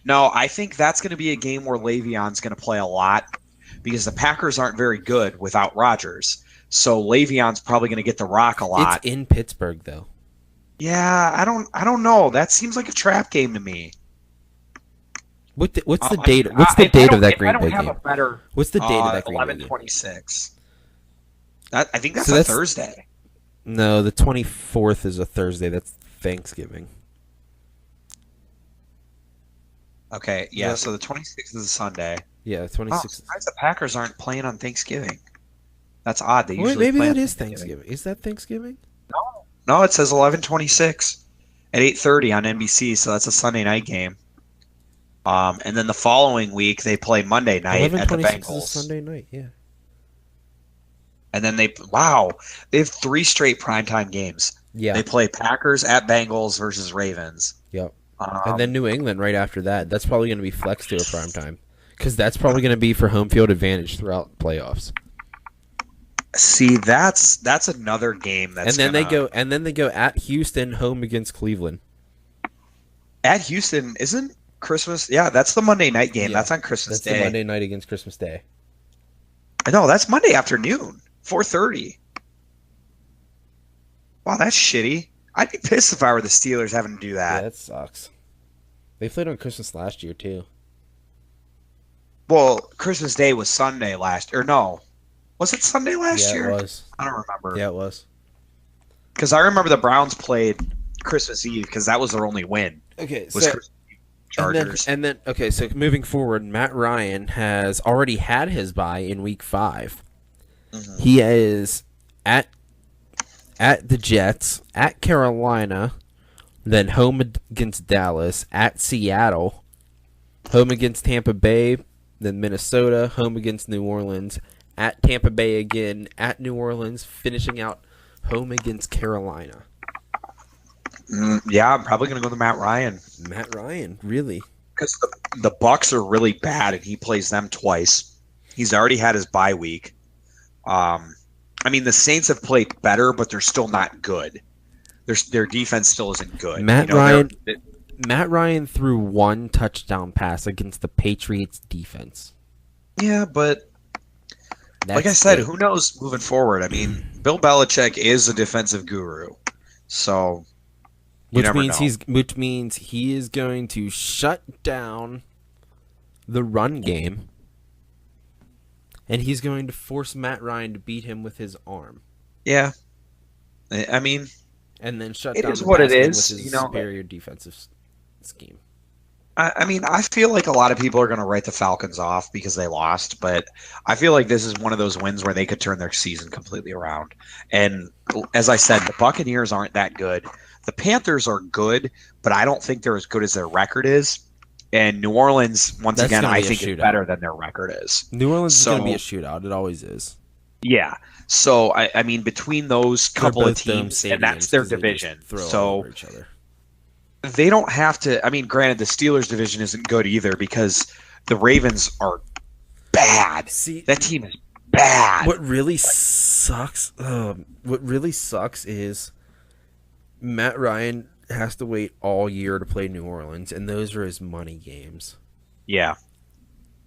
No, I think that's going to be a game where Le'Veon's going to play a lot because the Packers aren't very good without Rodgers. So Le'Veon's probably going to get the rock a lot. It's in Pittsburgh, though. Yeah, I don't know. That seems like a trap game to me. What's the date? What's the date of that Green Bay game? What's the date of that Green Bay game? 11/26. I think that's a Thursday. No, the 24th is a Thursday. That's Thanksgiving. Okay, yeah. So the 26th is a Sunday. Yeah, the 26th. The Packers aren't playing on Thanksgiving. That's odd. They usually maybe play that on is Thanksgiving. Is that Thanksgiving? No, it says 11/26 at 8:30 on NBC. So that's a Sunday night game. And then the following week they play Monday night at the Bengals. Is a Sunday night, yeah. and then they have 3 straight primetime games. Yeah. They play Packers at Bengals versus Ravens. Yep. And then Um, New England right after that. That's probably going to be flexed to a prime time because that's probably going to be for home field advantage throughout playoffs. See, that's another game that's And then they go at Houston, home against Cleveland. at Houston. Isn't Christmas? Yeah, that's the Monday night game. Yeah, That's on Christmas that's Day. the Monday night against Christmas Day. No, that's Monday afternoon, 4:30. Wow, that's shitty. I'd be pissed if I were the Steelers having to do Yeah, that. that sucks. They played on Christmas last year too. Well, Christmas Day was Sunday or no. Was it Sunday last Yeah, year? it was. I don't remember. Yeah, it was. Because I remember the Browns played Christmas Eve because that was their only win. Okay, Was so Christmas Eve Chargers. and then okay, so moving forward, Matt Ryan has already had his bye in week 5. Mhm. He is at the Jets, at Carolina, then home against Dallas, at Seattle, home against Tampa Bay, then Minnesota, home against New Orleans, at Tampa Bay again, at New Orleans, finishing out home against Carolina. Yeah, I'm probably going to go to Matt Ryan Matt Ryan, really? because the Bucks are really bad, and he plays them twice. He's already had his bye week. I mean, the Saints have played better, but they're still not good. Their defense still isn't good. Matt Ryan threw 1 touchdown pass against the Patriots defense. Yeah, but That's like I said, it. who knows moving forward? I mean, Bill Belichick is a defensive guru, so you never know. Which means he is going to shut down the run game, and he's going to force Matt Ryan to beat him with his arm, Yeah, I mean, and then shut it down is the what it pass game is. with his You know, superior defensive scheme. I mean, I feel like a lot of people are going to write the Falcons off because they lost, but I feel like this is one of those wins where they could turn their season completely around. And as I said, the Buccaneers aren't that good. The Panthers are good, but I don't think they're as good as their record is. And New Orleans, once That's again, gonna I be a think is shootout. better than their record is. New Orleans is going to be a So shootout. It always is. yeah, so I mean, between those They're couple of both dome teams, and that's stadiums their 'cause they just division, throw all so over each other. they don't have to. I mean, granted, the Steelers division isn't good either because the Ravens are bad. See, That team is bad. what really sucks? What really sucks is Matt Ryan has to wait all year to play New Orleans, and those are his money games. Yeah,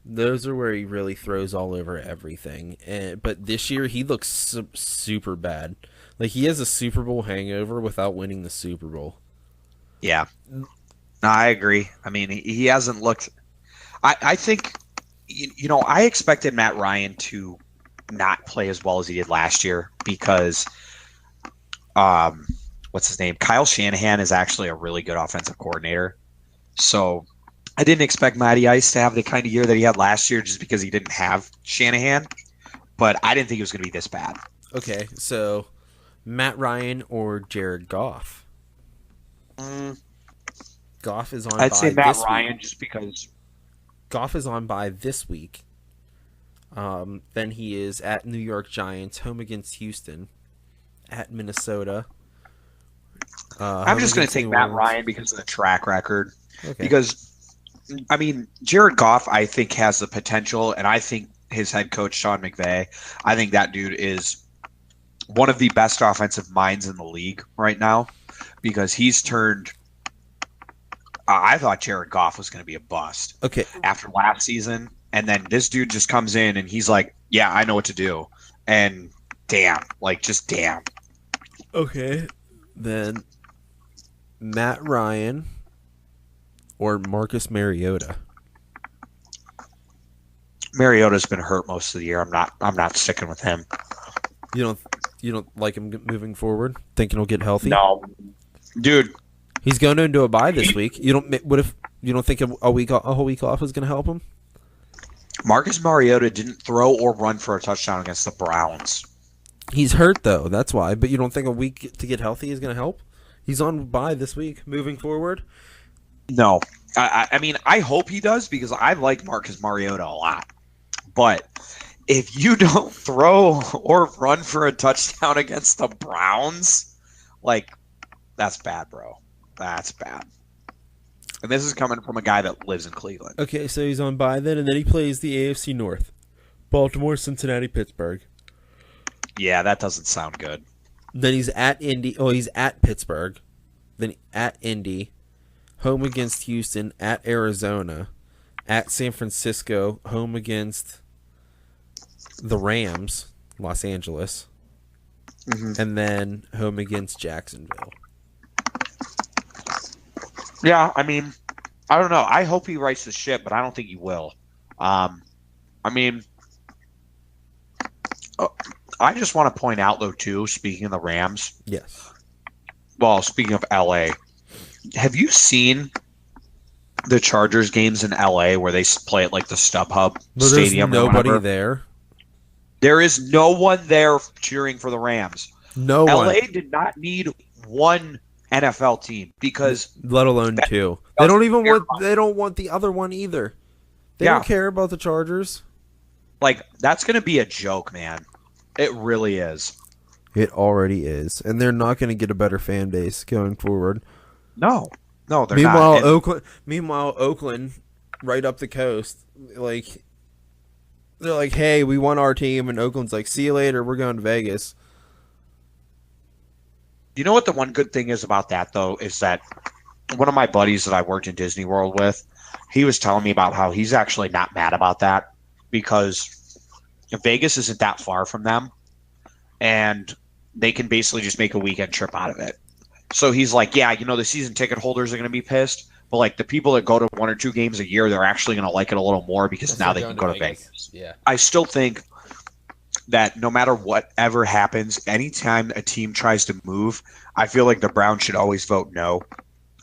Those are where he really throws all over everything. But this year he looks super bad. Like he has a Super Bowl hangover without winning the Super Bowl. yeah. No, I agree. I mean, he hasn't looked. I think, I expected Matt Ryan to not play as well as he did last year because, what's his name? Kyle Shanahan is actually a really good offensive coordinator. So I didn't expect Matty Ice to have the kind of year that he had last year just because he didn't have Shanahan. But I didn't think it was going to be this bad. Okay, so Matt Ryan or Jared Goff? Goff is on. I'd say Matt this Ryan week. just because. Goff is on bye this week. Then he is at New York Giants, home against Houston, at Minnesota. I'm just going to take Matt Ryan because of the track record. Okay. Because, I mean, Jared Goff, I think, has the potential, and I think his head coach, Sean McVay, I think that dude is one of the best offensive minds in the league right now because he's turned. I thought Jared Goff was going to be a bust Okay. after last season, and then this dude just comes in and he's like, "Yeah, I know what to do," and damn, just damn. Okay. Then Matt Ryan or Marcus Mariota. Mariota's been hurt most of the year. I'm not sticking with him. You don't like him moving forward? Thinking he'll get healthy? No, dude. He's going into a bye this week. You don't think a whole week off is going to help him? Marcus Mariota didn't throw or run for a touchdown against the Browns. He's hurt though. That's why. But you don't think a week to get healthy is going to help? He's on bye this week. Moving forward. No, I mean I hope he does because I like Marcus Mariota a lot. But if you don't throw or run for a touchdown against the Browns, like, that's bad, bro. That's bad. And this is coming from a guy that lives in Cleveland. Okay, so he's on bye then, and then he plays the AFC North: Baltimore, Cincinnati, Pittsburgh. Yeah, that doesn't sound good. Then he's at Indy. Oh, he's at Pittsburgh. Then at Indy, home against Houston, at Arizona, at San Francisco, home against the Rams, Los Angeles, and then home against Jacksonville. Yeah, I mean, I don't know. I hope he writes the ship, but I don't think he will. I mean, I just want to point out, though, too, speaking of the Rams. Yes. Well, speaking of LA, have you seen the Chargers games in LA where they play at like the StubHub Stadium? There's nobody there. There is no one there cheering for the Rams. No one. LA did not need one NFL team because let alone two. They don't even want. They don't want the other one either. They don't care about the Chargers. Like, that's going to be a joke, man. It really is. It already is, and they're not going to get a better fan base going forward. No, they're not. Meanwhile, Oakland, right up the coast, like they're like, "Hey, we want our team," and Oakland's like, "See you later. We're going to Vegas." You know what the one good thing is about that, though, is that one of my buddies that I worked in Disney World with, he was telling me about how he's actually not mad about that because Vegas isn't that far from them, and they can basically just make a weekend trip out of it. So he's like, yeah, the season ticket holders are going to be pissed, but like the people that go to 1 or 2 games a year, they're actually going to like it a little more because now they can go to Vegas. Yeah. I still think that no matter whatever happens, anytime a team tries to move, I feel like the Browns should always vote no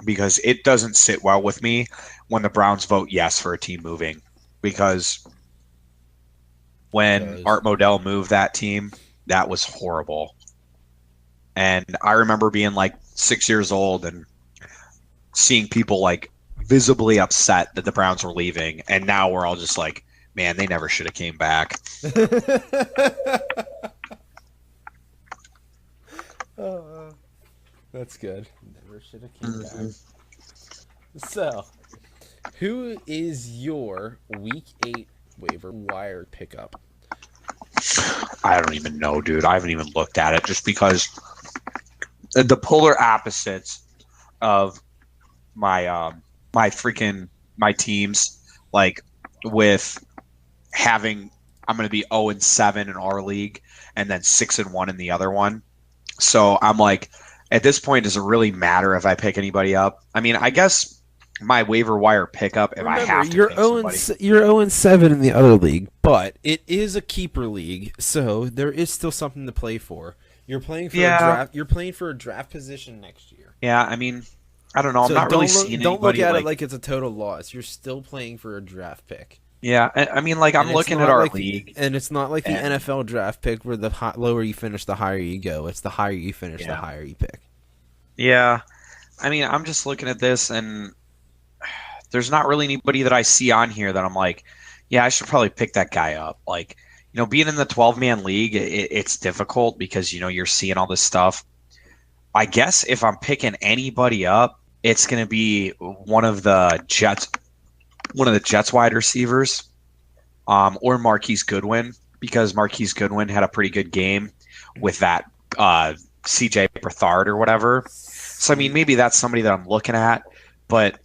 because it doesn't sit well with me when the Browns vote yes for a team moving. Because when Art Modell moved that team, that was horrible. And I remember being like 6 years old and seeing people like visibly upset that the Browns were leaving. And now we're all just like, man, they never should have came back. That's good. Never should have came back. So, who is your Week 8 waiver wire pickup? I don't even know, dude. I haven't even looked at it just because the polar opposites of my my teams, like with having I'm going to be 0-7 in our league and then 6-1 in the other one. So I'm like, at this point, does it really matter if I pick anybody up? I mean, I guess my waiver wire pickup if I have to pick somebody. You're 0-7 in the other league, but it is a keeper league, so there is still something to play for. You're playing for a draft. You're playing for a draft position next year. Yeah, I mean, I don't know. I'm not really seeing anybody. Don't look at it like it's a total loss. You're still playing for a draft pick. Yeah, I mean, like I'm looking at our league, and it's not like the NFL draft pick where the lower you finish, the higher you go. It's the higher you finish, the higher you pick. Yeah, I mean, I'm just looking at this, and there's not really anybody that I see on here that I'm like, yeah, I should probably pick that guy up. Like, being in the 12-man league, it's difficult because you're seeing all this stuff. I guess if I'm picking anybody up, it's going to be one of the Jets wide receivers, or Marquise Goodwin, because Marquise Goodwin had a pretty good game with that CJ Beathard or whatever. So, I mean, maybe that's somebody that I'm looking at, but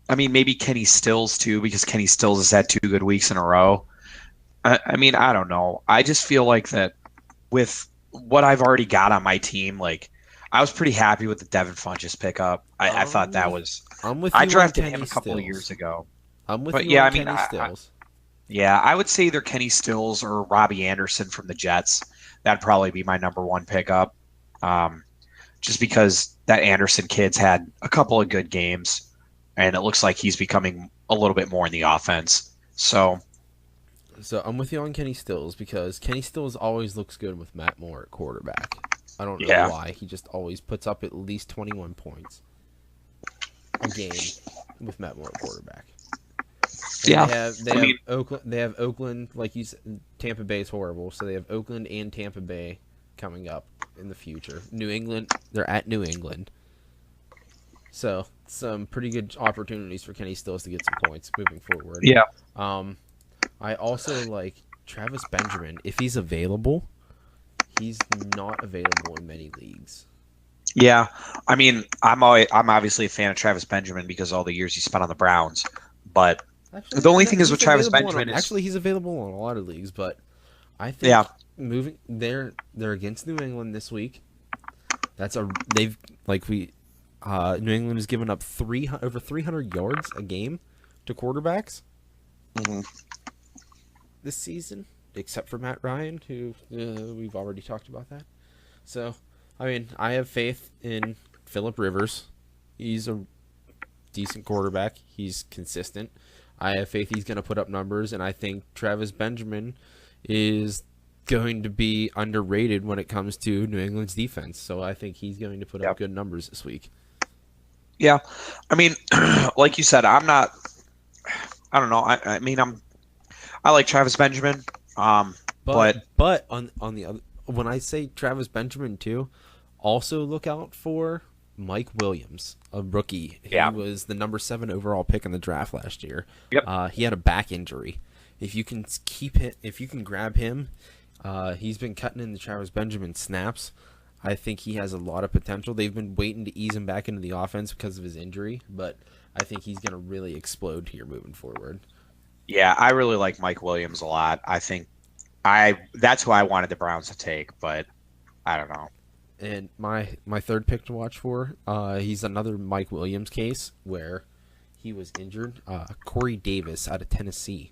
I mean, maybe Kenny Stills too, because Kenny Stills has had 2 good weeks in a row. I mean, I don't know. I just feel like that with what I've already got on my team, like I was pretty happy with the Devin Funchess pickup. I thought that was. I drafted him a couple of years ago. I'm with you on Kenny Stills. I would say either Kenny Stills or Robbie Anderson from the Jets. That'd probably be my number 1 pickup. Just because that Anderson kid's had a couple of good games, and it looks like he's becoming a little bit more in the offense. So I'm with you on Kenny Stills because Kenny Stills always looks good with Matt Moore at quarterback. I don't know why. He just always puts up at least 21 points a game with Matt Moore at quarterback. And Yeah, they I mean, have Oakland. They have Oakland, like you said. Tampa Bay is horrible, so they have Oakland and Tampa Bay coming up in the future. New England, they're at New England, so some pretty good opportunities for Kenny Stills to get some points moving forward. yeah, Um, I also like Travis Benjamin. If he's available, he's not available in many leagues. yeah. I mean, I'm obviously a fan of Travis Benjamin because all the years he spent on the Browns. But Actually, the only thing is with he's Travis available Benjamin is, actually he's available in a lot of leagues, but I yeah, think moving they're against New England this week. They've like we New England has given up over 300 yards a game to quarterbacks mhm. this season, except for Matt Ryan, who we've already talked about that. So, I mean, I have faith in Phillip Rivers. He's a decent quarterback. He's consistent. I have faith he's going to put up numbers, and I think Travis Benjamin is going to be underrated when it comes to New England's defense. So I think he's going to put Yeah, up good numbers this week. yeah. I mean, like you said, I'm not. I don't know. I mean, I like Travis Benjamin. But But on the other, when I say Travis Benjamin too, also look out for Mike Williams, a rookie. He yeah, was the number 7 overall pick in the draft last year. yep, He had a back injury. If you can keep him, if you can grab him, he's been cutting in the Travis Benjamin snaps. I think he has a lot of potential. They've been waiting to ease him back into the offense because of his injury, but I think he's going to really explode here moving forward. yeah. I really like Mike Williams a lot. I think that's who I wanted the Browns to take, but I don't know. And my third pick to watch for, he's another Mike Williams case where he was injured. Corey Davis out of Tennessee.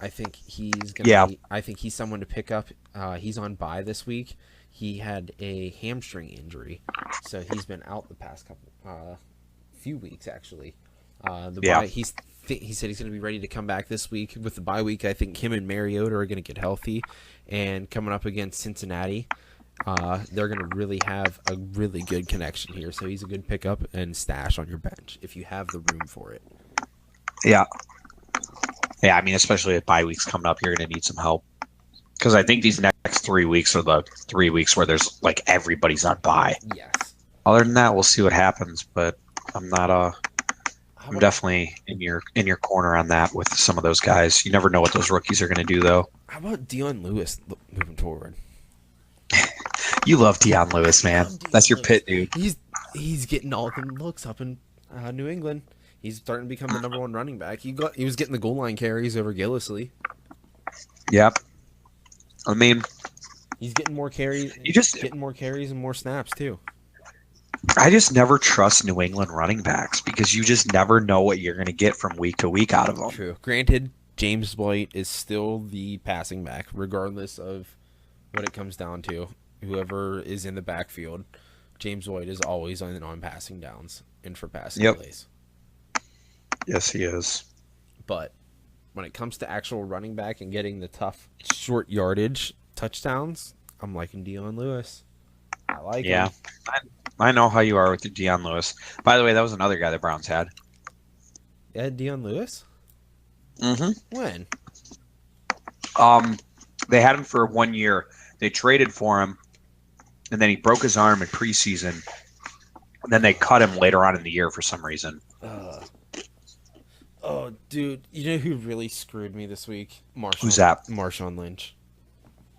I think he's gonna. Yeah, I think he's someone to pick up. He's on bye this week. He had a hamstring injury, so he's been out the past few weeks actually. The yeah, bye, he said he's going to be ready to come back this week with the bye week. I think him and Mariota are going to get healthy, and coming up against Cincinnati, they're going to really have a really good connection here. So he's a good pickup and stash on your bench if you have the room for it. yeah, yeah. I mean, especially with bye weeks coming up, you're going to need some help because I think these next 3 weeks are the 3 weeks where there's like everybody's on bye. Yes. Other than that, we'll see what happens. But I'm not How I'm about, definitely in your corner on that with some of those guys. You never know what those rookies are going to do, though. how about Dion Lewis moving forward? You love Deion Lewis, man. That's your pit, dude. He's getting all the looks up in New England. He's starting to become the number 1 running back. He was getting the goal line carries over Gillisley. Yep. I mean, He's getting more carries. you just Getting more carries and more snaps too. I just never trust New England running backs because you just never know what you're going to get from week to week out of them. True. Granted, James White is still the passing back, regardless of what it comes down to. Whoever is in the backfield, James White is always on passing downs and for passing plays. Yes, he is. But when it comes to actual running back and getting the tough short yardage touchdowns, I'm liking Dion Lewis. I like him. I know how you are with Deion Lewis. By the way, that was another guy the Browns had. Yeah, Dion Lewis? Mm-hmm. When? They had him for 1 year. They traded for him, and then he broke his arm in preseason. And then they cut him later on in the year for some reason. Oh, dude. You know who really screwed me this week? Who's that? Marshawn Lynch.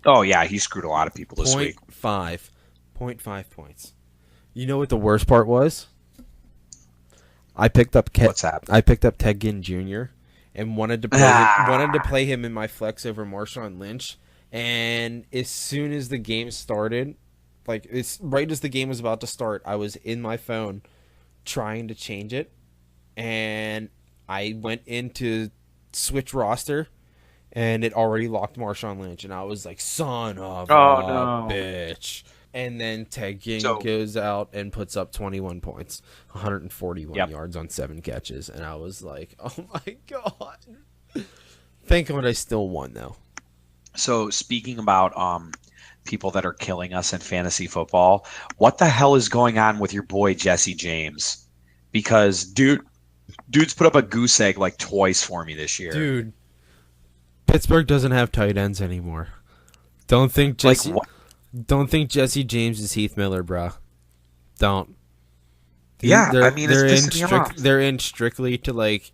Oh, yeah, he screwed a lot of people this week. 0.5 points. You know what the worst part was? I picked up What's that? I picked up Ted Ginn Jr. and wanted to play him in my flex over Marshawn Lynch. And as soon as the game started, like it's right as the game was about to start, I was in my phone trying to change it, and I went into switch roster, and it already locked Marshawn Lynch, and I was like, "Son of a bitch!" And then Ted Ginn goes out and puts up 21 points, 141 yards on 7 catches, and I was like, "Oh my god!" Thank God I still won though. So speaking about people that are killing us in fantasy football, what the hell is going on with your boy Jesse James? Because dude Dude's put up a goose egg like twice for me this year. Dude, Pittsburgh doesn't have tight ends anymore. Don't think Like Jesse. what? Don't think Jesse James is Heath Miller, bro. Don't. Yeah, I They're mean it's pissing me off. they're in strictly to like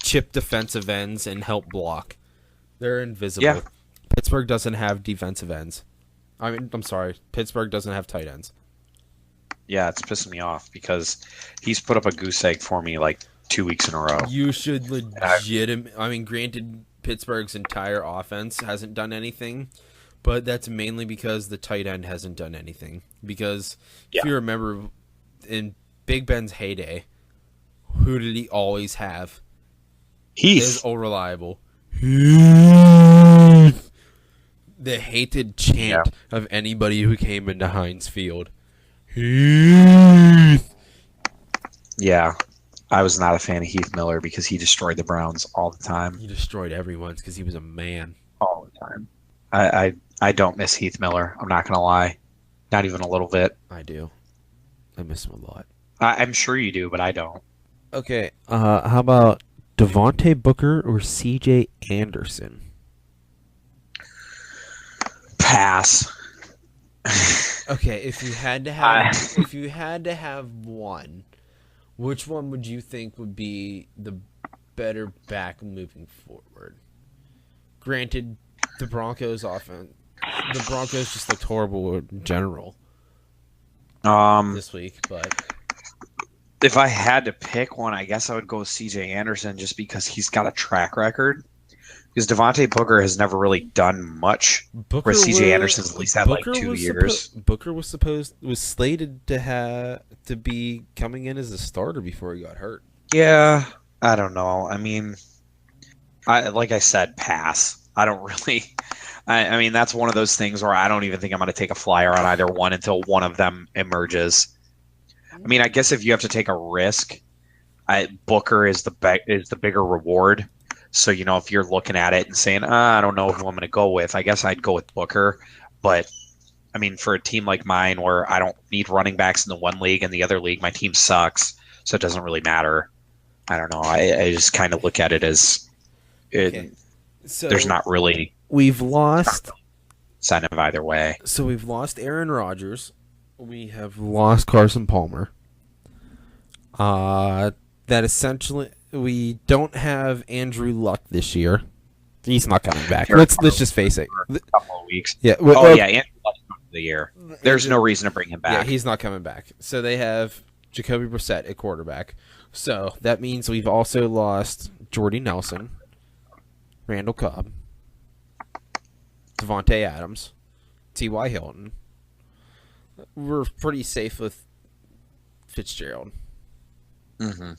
chip defensive ends and help block. They're invisible. Yeah. Pittsburgh doesn't have defensive ends. I mean, I'm sorry. Pittsburgh doesn't have tight ends. Yeah, it's pissing me off because he's put up a goose egg for me like 2 weeks in a row. You should legitimate. I mean, granted, Pittsburgh's entire offense hasn't done anything, but that's mainly because the tight end hasn't done anything. Because if you remember, in Big Ben's heyday, who did he always have? Heath. Is reliable. The hated chant of anybody who came into Heinz Field. Heath. Yeah, I was not a fan of Heath Miller because he destroyed the Browns all the time. He destroyed everyone's because he was a man. All the time. I don't miss Heath Miller. I'm not gonna lie, not even a little bit. I do. I miss him a lot. I'm sure you do, but I don't. Okay. How about Devontae Booker or C.J. Anderson? Pass. Okay, if you had to have one, which one would you think would be the better back moving forward? Granted, the Broncos just looked horrible in general this week, but if I had to pick one, I guess I would go with C.J. Anderson just because he's got a track record. Because Devontae Booker has never really done much. Where C.J. Anderson's at least had like 2 years. Booker was slated to be coming in as a starter before he got hurt. Yeah, I don't know. I mean, like I said, pass. I don't really. I mean, that's one of those things where I don't even think I'm going to take a flyer on either one until one of them emerges. I mean, I guess if you have to take a risk, Booker is the bigger reward. So, if you're looking at it and saying, I don't know who I'm going to go with, I guess I'd go with Booker. But, I mean, for a team like mine where I don't need running backs in the one league and the other league, my team sucks, so it doesn't really matter. I don't know. I just kind of look at it as there's not really we've lost sign of either way. So we've lost Aaron Rodgers. We have lost Carson Palmer. That essentially... We don't have Andrew Luck this year. He's not coming back. Let's just face it. A couple of weeks. Yeah. Andrew Luck's not for the year. There's no reason to bring him back. Yeah, he's not coming back. So they have Jacoby Brissett at quarterback. So that means we've also lost Jordy Nelson, Randall Cobb, Devontae Adams, T.Y. Hilton. We're pretty safe with Fitzgerald. Mm-hmm.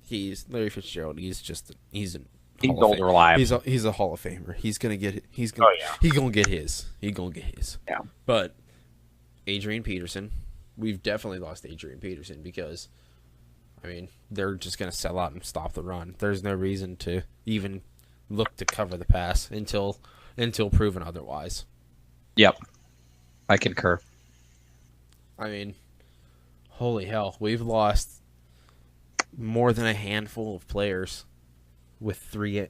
He's Larry Fitzgerald. He's old reliable. He's a Hall of Famer. He's gonna get it. He's gonna get his. Yeah. But Adrian Peterson, we've definitely lost Adrian Peterson because, I mean, they're just gonna sell out and stop the run. There's no reason to even look to cover the pass until proven otherwise. Yep, I concur. I mean, holy hell, we've lost more than a handful of players with 3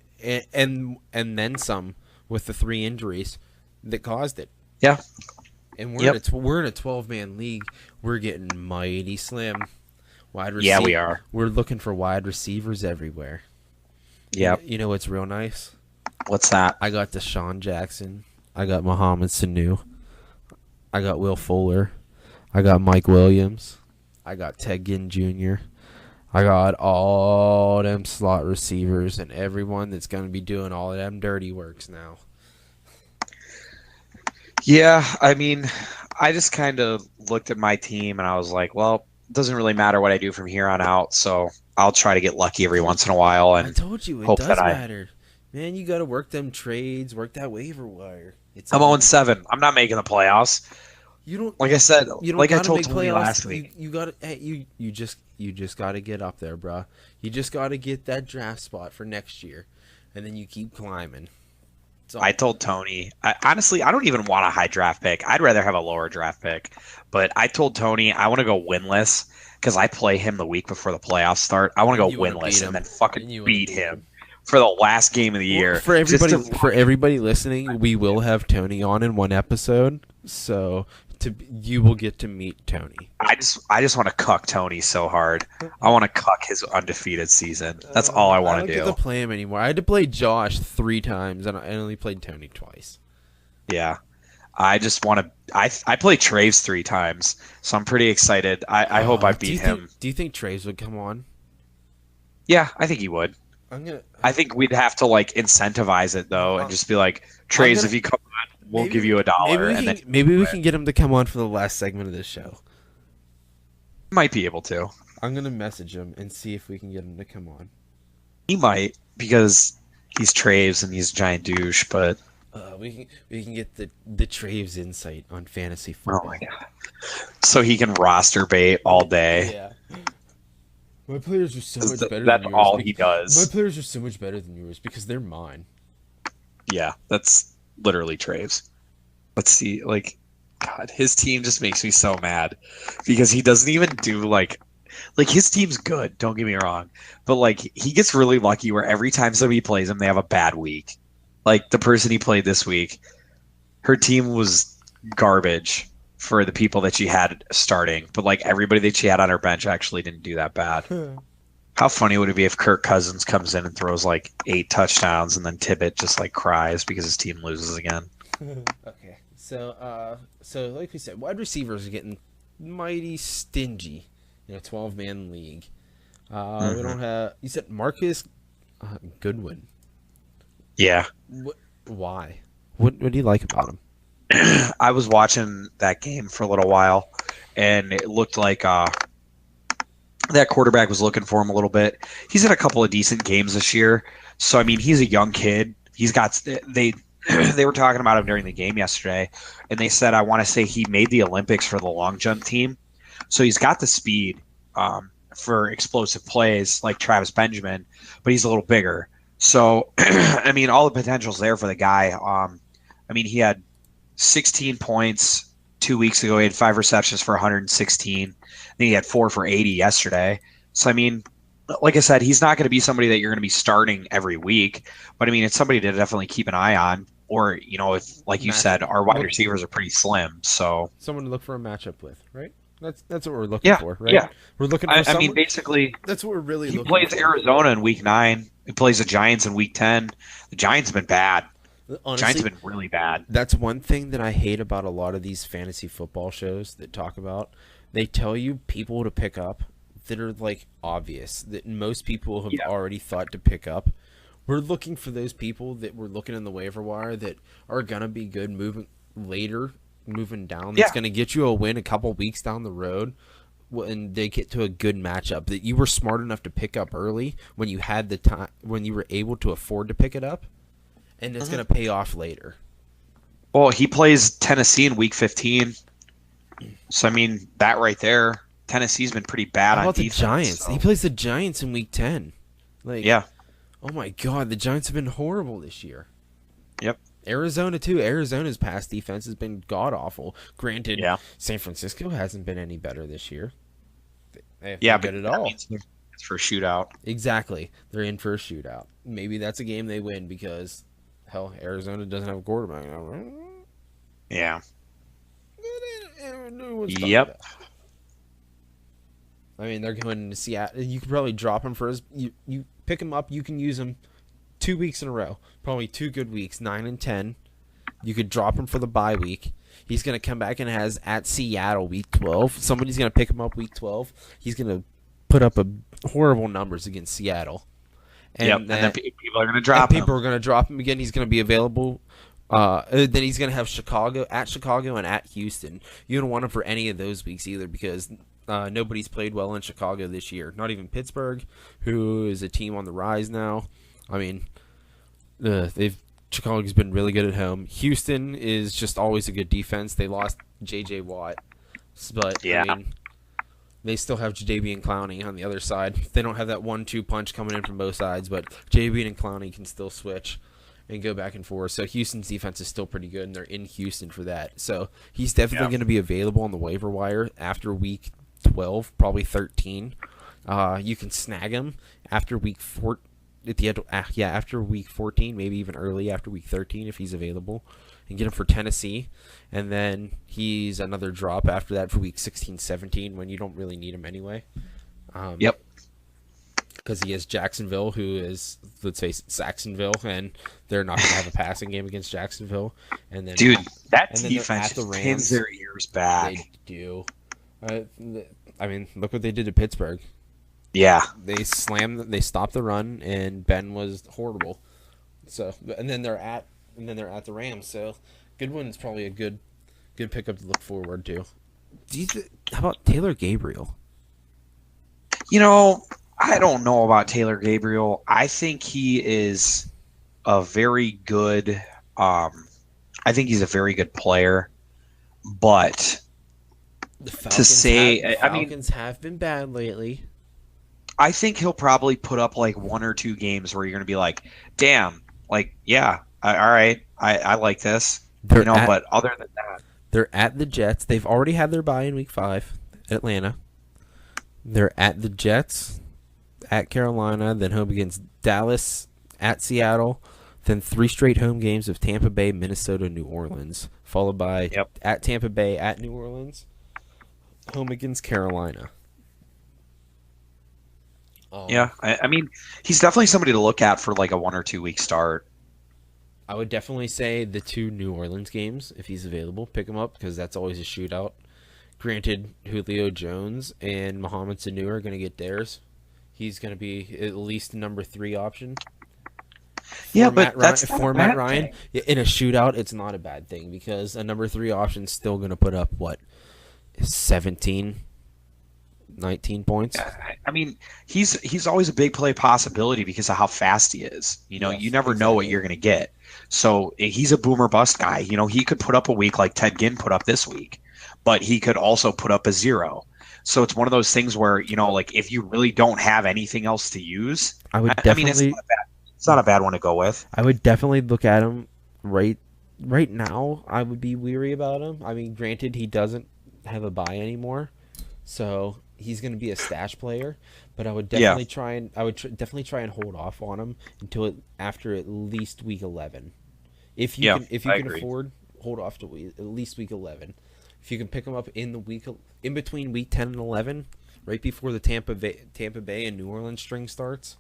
and then some with the 3 injuries that caused it. Yeah. And we're in a 12-man league. We're getting mighty slim. Yeah, we are. We're looking for wide receivers everywhere. Yeah. You know what's real nice? What's that? I got Deshaun Jackson. I got Mohamed Sanu. I got Will Fuller. I got Mike Williams. I got Ted Ginn Jr. I got all them slot receivers and everyone that's going to be doing all of them dirty works now. Yeah, I mean, I just kind of looked at my team and I was like, well, it doesn't really matter what I do from here on out, so I'll try to get lucky every once in a while. And I told you, it does matter. Man, you got to work them trades, work that waiver wire. I'm 0-7. I'm not making the playoffs. You don't, like I said, you don't like I gotta told make Tony playoffs. last week. You got to, you just got to get up there, bro. You just got to get that draft spot for next year, and then you keep climbing. I told Tony, honestly, I don't even want a high draft pick. I'd rather have a lower draft pick. But I told Tony I want to go winless because I play him the week before the playoffs start. I want to And go you want to beat winless and him. then fucking And you want to beat beat him him. for the last game of the Well, year. for Just everybody, to, for everybody listening, we will have Tony on in one episode, so you will get to meet Tony. I just want to cuck Tony so hard. I want to cuck his undefeated season. That's all I I want don't to get do. to play him anymore. I had to play Josh 3 times, and I only played Tony twice. Yeah. I just want to. I played Traves 3 times, so I'm pretty excited. I hope I beat him. Do you think Traves would come on? Yeah, I think he would. I'm gonna. I think we'd have to like incentivize it though, and just be like, I'm Traves, gonna if you come on, we'll maybe, give you $1, and then maybe we can get him to come on for the last segment of this show. might be able to. I'm gonna message him and see if we can get him to come on. He might because he's Traves and he's a giant douche, but We can get the Traves insight on fantasy oh football. my god, so he can roster bait all day. Yeah. My players are so much better That's than yours. all he does. My players are so much better than yours because they're mine. Yeah, that's literally Traves. Let's see, like, God, his team just makes me so mad because he doesn't even do like his team's good. Don't get me wrong, but like he gets really lucky where every time somebody plays him, they have a bad week. Like the person he played this week, her team was garbage for the people that she had starting, but like everybody that she had on her bench actually didn't do that bad. How funny would it be if Kirk Cousins comes in and throws like 8 touchdowns and then Tibbet just like cries because his team loses again? Okay. So like we said, wide receivers are getting mighty stingy in a 12-man league. We don't have. You said Marcus Goodwin. Yeah. Why? What do you like about him? I was watching that game for a little while, and it looked like that quarterback was looking for him a little bit. He's had a couple of decent games this year, so I mean, he's a young kid. He's got they were talking about him during the game yesterday, and they said I want to say he made the Olympics for the long jump team, so he's got the speed for explosive plays like Travis Benjamin, but he's a little bigger. So I mean, all the potential's there for the guy. I mean, he had 16 points 2 weeks ago. He had 5 receptions for 116. Then he had 4 for 80 yesterday. So, I mean, like I said, he's not going to be somebody that you're going to be starting every week. But, I mean, it's somebody to definitely keep an eye on. Or, you know, if, like you said, our wide receivers are pretty slim. So someone to look for a matchup with, right? That's what we're looking for, right? Yeah. We're looking for I someone. mean, basically, That's what we're really he looking plays for. Arizona in week 9. He plays the Giants in week 10. The Giants have been bad. Honestly, Giants have been really bad. that's one thing that I hate about a lot of these fantasy football shows that talk about. They tell you people to pick up that are like obvious that most people have already thought to pick up. We're looking for those people that we're looking in the waiver wire that are gonna be good moving down. That's gonna get you a win a couple weeks down the road when they get to a good matchup that you were smart enough to pick up early when you had the time when you were able to afford to pick it up. And it's going to pay off later. Well, he plays Tennessee in week 15. So, I mean, that right there, Tennessee's been pretty bad How about on defense. the Giants? So. He plays the Giants in week 10. Like, Yeah. Oh, my God. The Giants have been horrible this year. Yep. Arizona, too. Arizona's pass defense has been god-awful. Granted, Yeah. San Francisco hasn't been any better this year. They haven't Yeah, been but good at all. it's for a shootout. Exactly. They're in for a shootout. Maybe that's a game they win because... Hell, Arizona doesn't have a quarterback now, right? Yeah. Yep. I mean, they're going to Seattle. You could probably drop him for his. You pick him up. You can use him 2 weeks in a row. Probably 2 good weeks, 9 and 10. You could drop him for the bye week. He's going to come back and has at Seattle week 12. Somebody's going to pick him up week 12. He's going to put up horrible numbers against Seattle. And then people are going to drop him. People are going to drop him again. He's going to be available. Then he's going to have Chicago and at Houston. You don't want him for any of those weeks either because nobody's played well in Chicago this year. Not even Pittsburgh, who is a team on the rise now. I mean, Chicago's been really good at home. Houston is just always a good defense. They lost J.J. Watt, but I mean, they still have Jadeveon Clowney on the other side. They don't have that 1-2 punch coming in from both sides, but Jadeveon and Clowney can still switch. and go back and forth. So Houston's defense is still pretty good, and they're in Houston for that. So he's definitely going to be available on the waiver wire after week 12, probably 13. You can snag him after week 4. At the end, after week 14, maybe even early after week 13 if he's available, and get him for Tennessee. And then he's another drop after that for week 16, 17 when you don't really need him anyway. Yep. Because he is Jacksonville, who is, let's face it, Saxonville, and they're not going to have a passing game against Jacksonville. And then, Dude, that and then defense the just pins their ears back. They do. I mean, look what they did to Pittsburgh. Yeah. They stopped the run, and Ben was horrible. So, and then they're at the Rams. So, Goodwin's probably a good pickup to look forward to. How about Taylor Gabriel? I don't know about Taylor Gabriel. I think he is a very good. I think he's a very good player, but the Falcons have been bad lately. I think he'll probably put up like 1 or 2 games where you're going to be like, damn, like, yeah, all right, I like this. But other than that. They're at the Jets. They've already had their bye in week 5, Atlanta. They're at the Jets, at Carolina, then home against Dallas, at Seattle, then 3 straight home games of Tampa Bay, Minnesota, New Orleans, followed by at Tampa Bay, at New Orleans, home against Carolina. I mean, he's definitely somebody to look at for like a 1 or 2 week start. I would definitely say the 2 New Orleans games, if he's available, pick him up because that's always a shootout. Granted, Julio Jones and Mohamed Sanu are going to get theirs. He's going to be at least the number 3 option. That's for Matt Ryan in a shootout. It's not a bad thing because a number 3 option is still going to put up 17, 19 points. I mean, he's always a big play possibility because of how fast he is. You never know what you're going to get. So he's a boomer bust guy. He could put up a week like Ted Ginn put up this week, but he could also put up a 0. So it's one of those things where, like if you really don't have anything else to use, it's not a bad one to go with. I would definitely look at him right now. I would be weary about him. I mean, granted, he doesn't have a bye anymore, so he's going to be a stash player. But I would definitely try and hold off on him until after at least week 11. If you can afford, hold off to at least week 11. If you can pick him up in between week 10 and 11, right before the Tampa Bay and New Orleans string starts,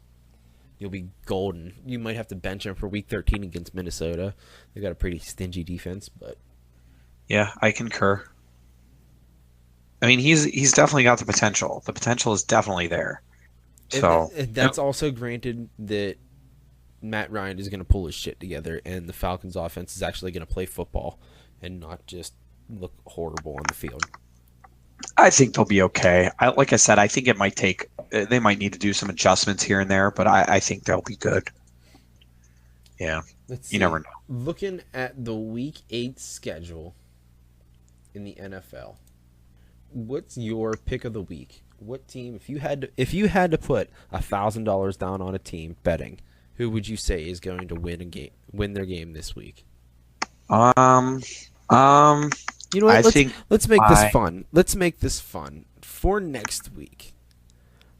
you'll be golden. You might have to bench him for week 13 against Minnesota. They've got a pretty stingy defense, but yeah, I concur. I mean, he's definitely got the potential. The potential is definitely there. So that's also granted that Matt Ryan is going to pull his shit together, and the Falcons' offense is actually going to play football and not just look horrible on the field. I think they'll be okay. Like I said, I think they might need to do some adjustments here and there, but I think they'll be good. Yeah, you never know. Looking at the Week 8 schedule in the NFL, what's your pick of the week? What team, if you had to put $1,000 down on a team betting, who would you say is going to win their game this week? You know what? Let's make this fun. Let's make this fun for next week.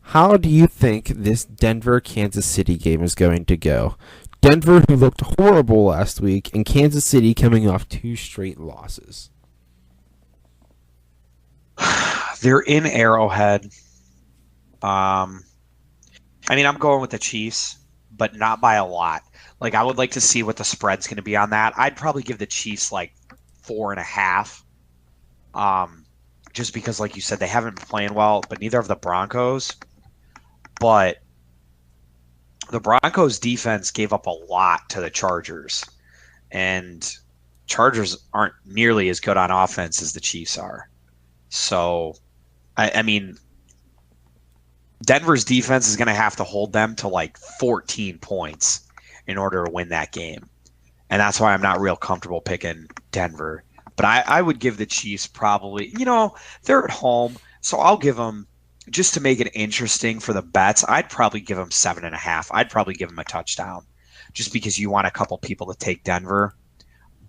How do you think this Denver-Kansas City game is going to go? Denver, who looked horrible last week, and Kansas City coming off 2 straight losses. They're in Arrowhead. I mean, I'm going with the Chiefs, but not by a lot. Like, I would like to see what the spread's going to be on that. I'd probably give the Chiefs like 4.5. Just because, like you said, they haven't been playing well, but neither have the Broncos. But the Broncos defense gave up a lot to the Chargers, and Chargers aren't nearly as good on offense as the Chiefs are. So, I mean, Denver's defense is going to have to hold them to like 14 points in order to win that game. And that's why I'm not real comfortable picking Denver. But I would give the Chiefs probably, they're at home. So I'll give them, just to make it interesting for the bets, I'd probably give them 7.5. I'd probably give them a touchdown. just because you want a couple people to take Denver.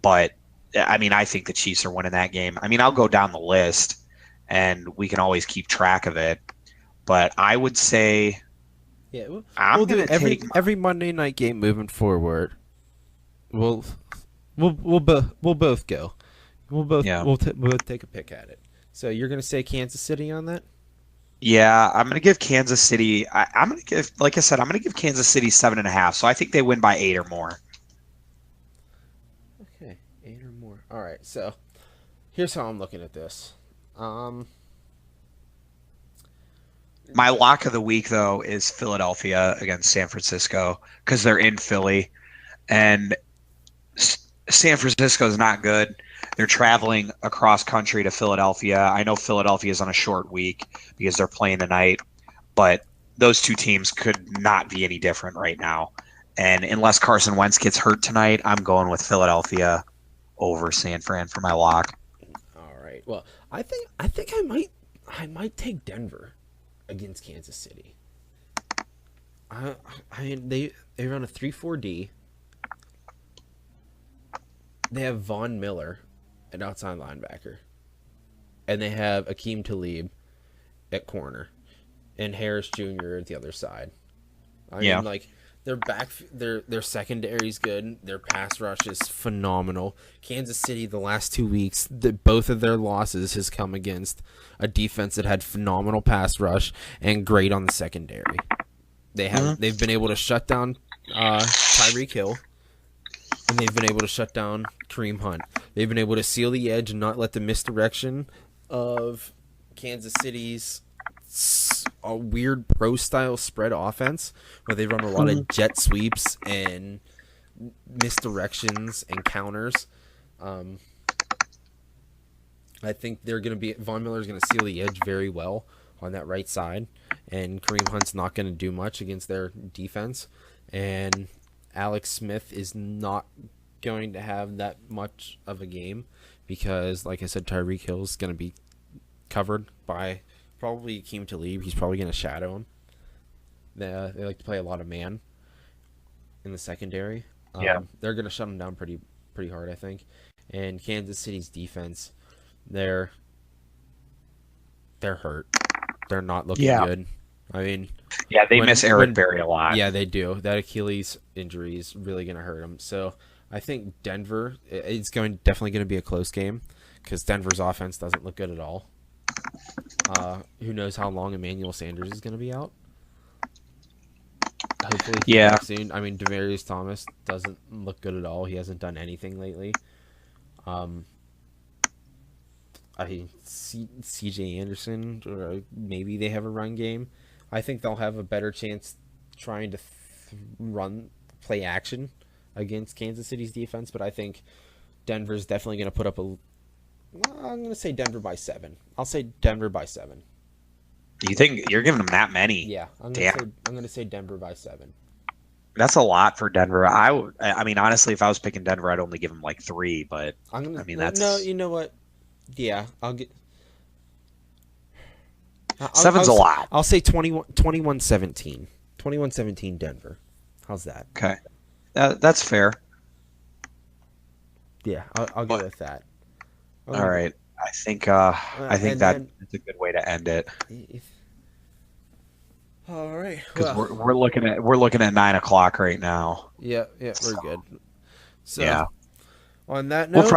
But I mean, I think the Chiefs are winning that game. I mean, I'll go down the list and we can always keep track of it. But I would say Yeah, I'm we'll do going to take every Monday night game moving forward. We'll we'll both go. yeah. We'll take a pick at it. So you're gonna say Kansas City on that? Yeah, I'm going to give Kansas City. I'm going to give, like I said, I'm going to give Kansas City 7.5. So I think they win by 8 or more. Okay, 8 or more. All right. So here's how I'm looking at this. Um, My lock of the week, though, is Philadelphia against San Francisco because they're in Philly. And San Francisco is not good. They're traveling across country to Philadelphia. I know Philadelphia is on a short week because they're playing tonight, but those two teams could not be any different right now. And unless Carson Wentz gets hurt tonight, I'm going with Philadelphia over San Fran for my lock. all right. Well, I think I might take Denver against Kansas City. They run a 3-4-D. They have Von Miller at outside linebacker, and they have Akeem Talib at corner, and Harris Jr. at the other side. I Yeah. mean, like their secondary is good. Their pass rush is phenomenal. Kansas City, the last 2 weeks, both of their losses has come against a defense that had phenomenal pass rush and great on the secondary. They've been able to shut down Tyreek Hill. And they've been able to shut down Kareem Hunt. They've been able to seal the edge and not let the misdirection of Kansas City's a weird pro-style spread offense where they run a lot of jet sweeps and misdirections and counters. I think Von Miller's going to seal the edge very well on that right side, and Kareem Hunt's not going to do much against their defense. And Alex Smith is not going to have that much of a game because, like I said, Tyreek Hill is going to be covered by probably Akeem Talib. He's probably going to shadow him. They like to play a lot of man in the secondary. They're going to shut him down pretty hard, I think. And Kansas City's defense, they're hurt. They're not looking good. I mean, yeah, they miss Eric Berry a lot. Yeah, they do. That Achilles injury is really going to hurt them. So I think Denver, it's definitely going to be a close game because Denver's offense doesn't look good at all. Who knows how long Emmanuel Sanders is going to be out? Hopefully, soon. I mean, Demaryius Thomas doesn't look good at all. He hasn't done anything lately. CJ Anderson, or maybe they have a run game. I think they'll have a better chance trying to play action against Kansas City's defense, but I think Denver's definitely going to put up I'm going to say Denver by 7. I'll say Denver by 7. You think you're giving them that many? Yeah, I'm going to say Denver by 7. That's a lot for Denver. I mean, honestly, if I was picking Denver, I'd only give them like 3. But that's no. You know what? Yeah, I'll get. 7's a lot. I'll say 21-17. 21-17 Denver. How's that? Okay, that's fair. Yeah, I'll go with that. All right, I think that's a good way to end it. All right, because we're looking at 9:00 right now. Yeah, we're good. So, yeah. On that note,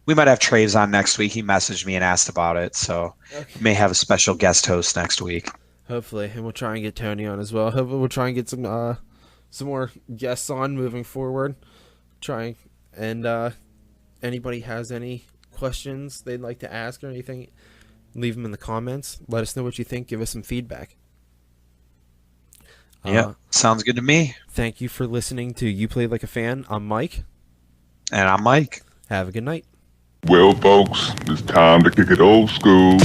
we might have Traves on next week. He messaged me and asked about it, so we may have a special guest host next week. Hopefully, and we'll try and get Tony on as well. Hopefully, we'll try and get some more guests on moving forward. Anybody has any questions they'd like to ask or anything, leave them in the comments. Let us know what you think. Give us some feedback. Yeah, sounds good to me. Thank you for listening to You Play Like a Fan. I'm Mike. And I'm Mike. Have a good night. Well, folks, it's time to kick it old school.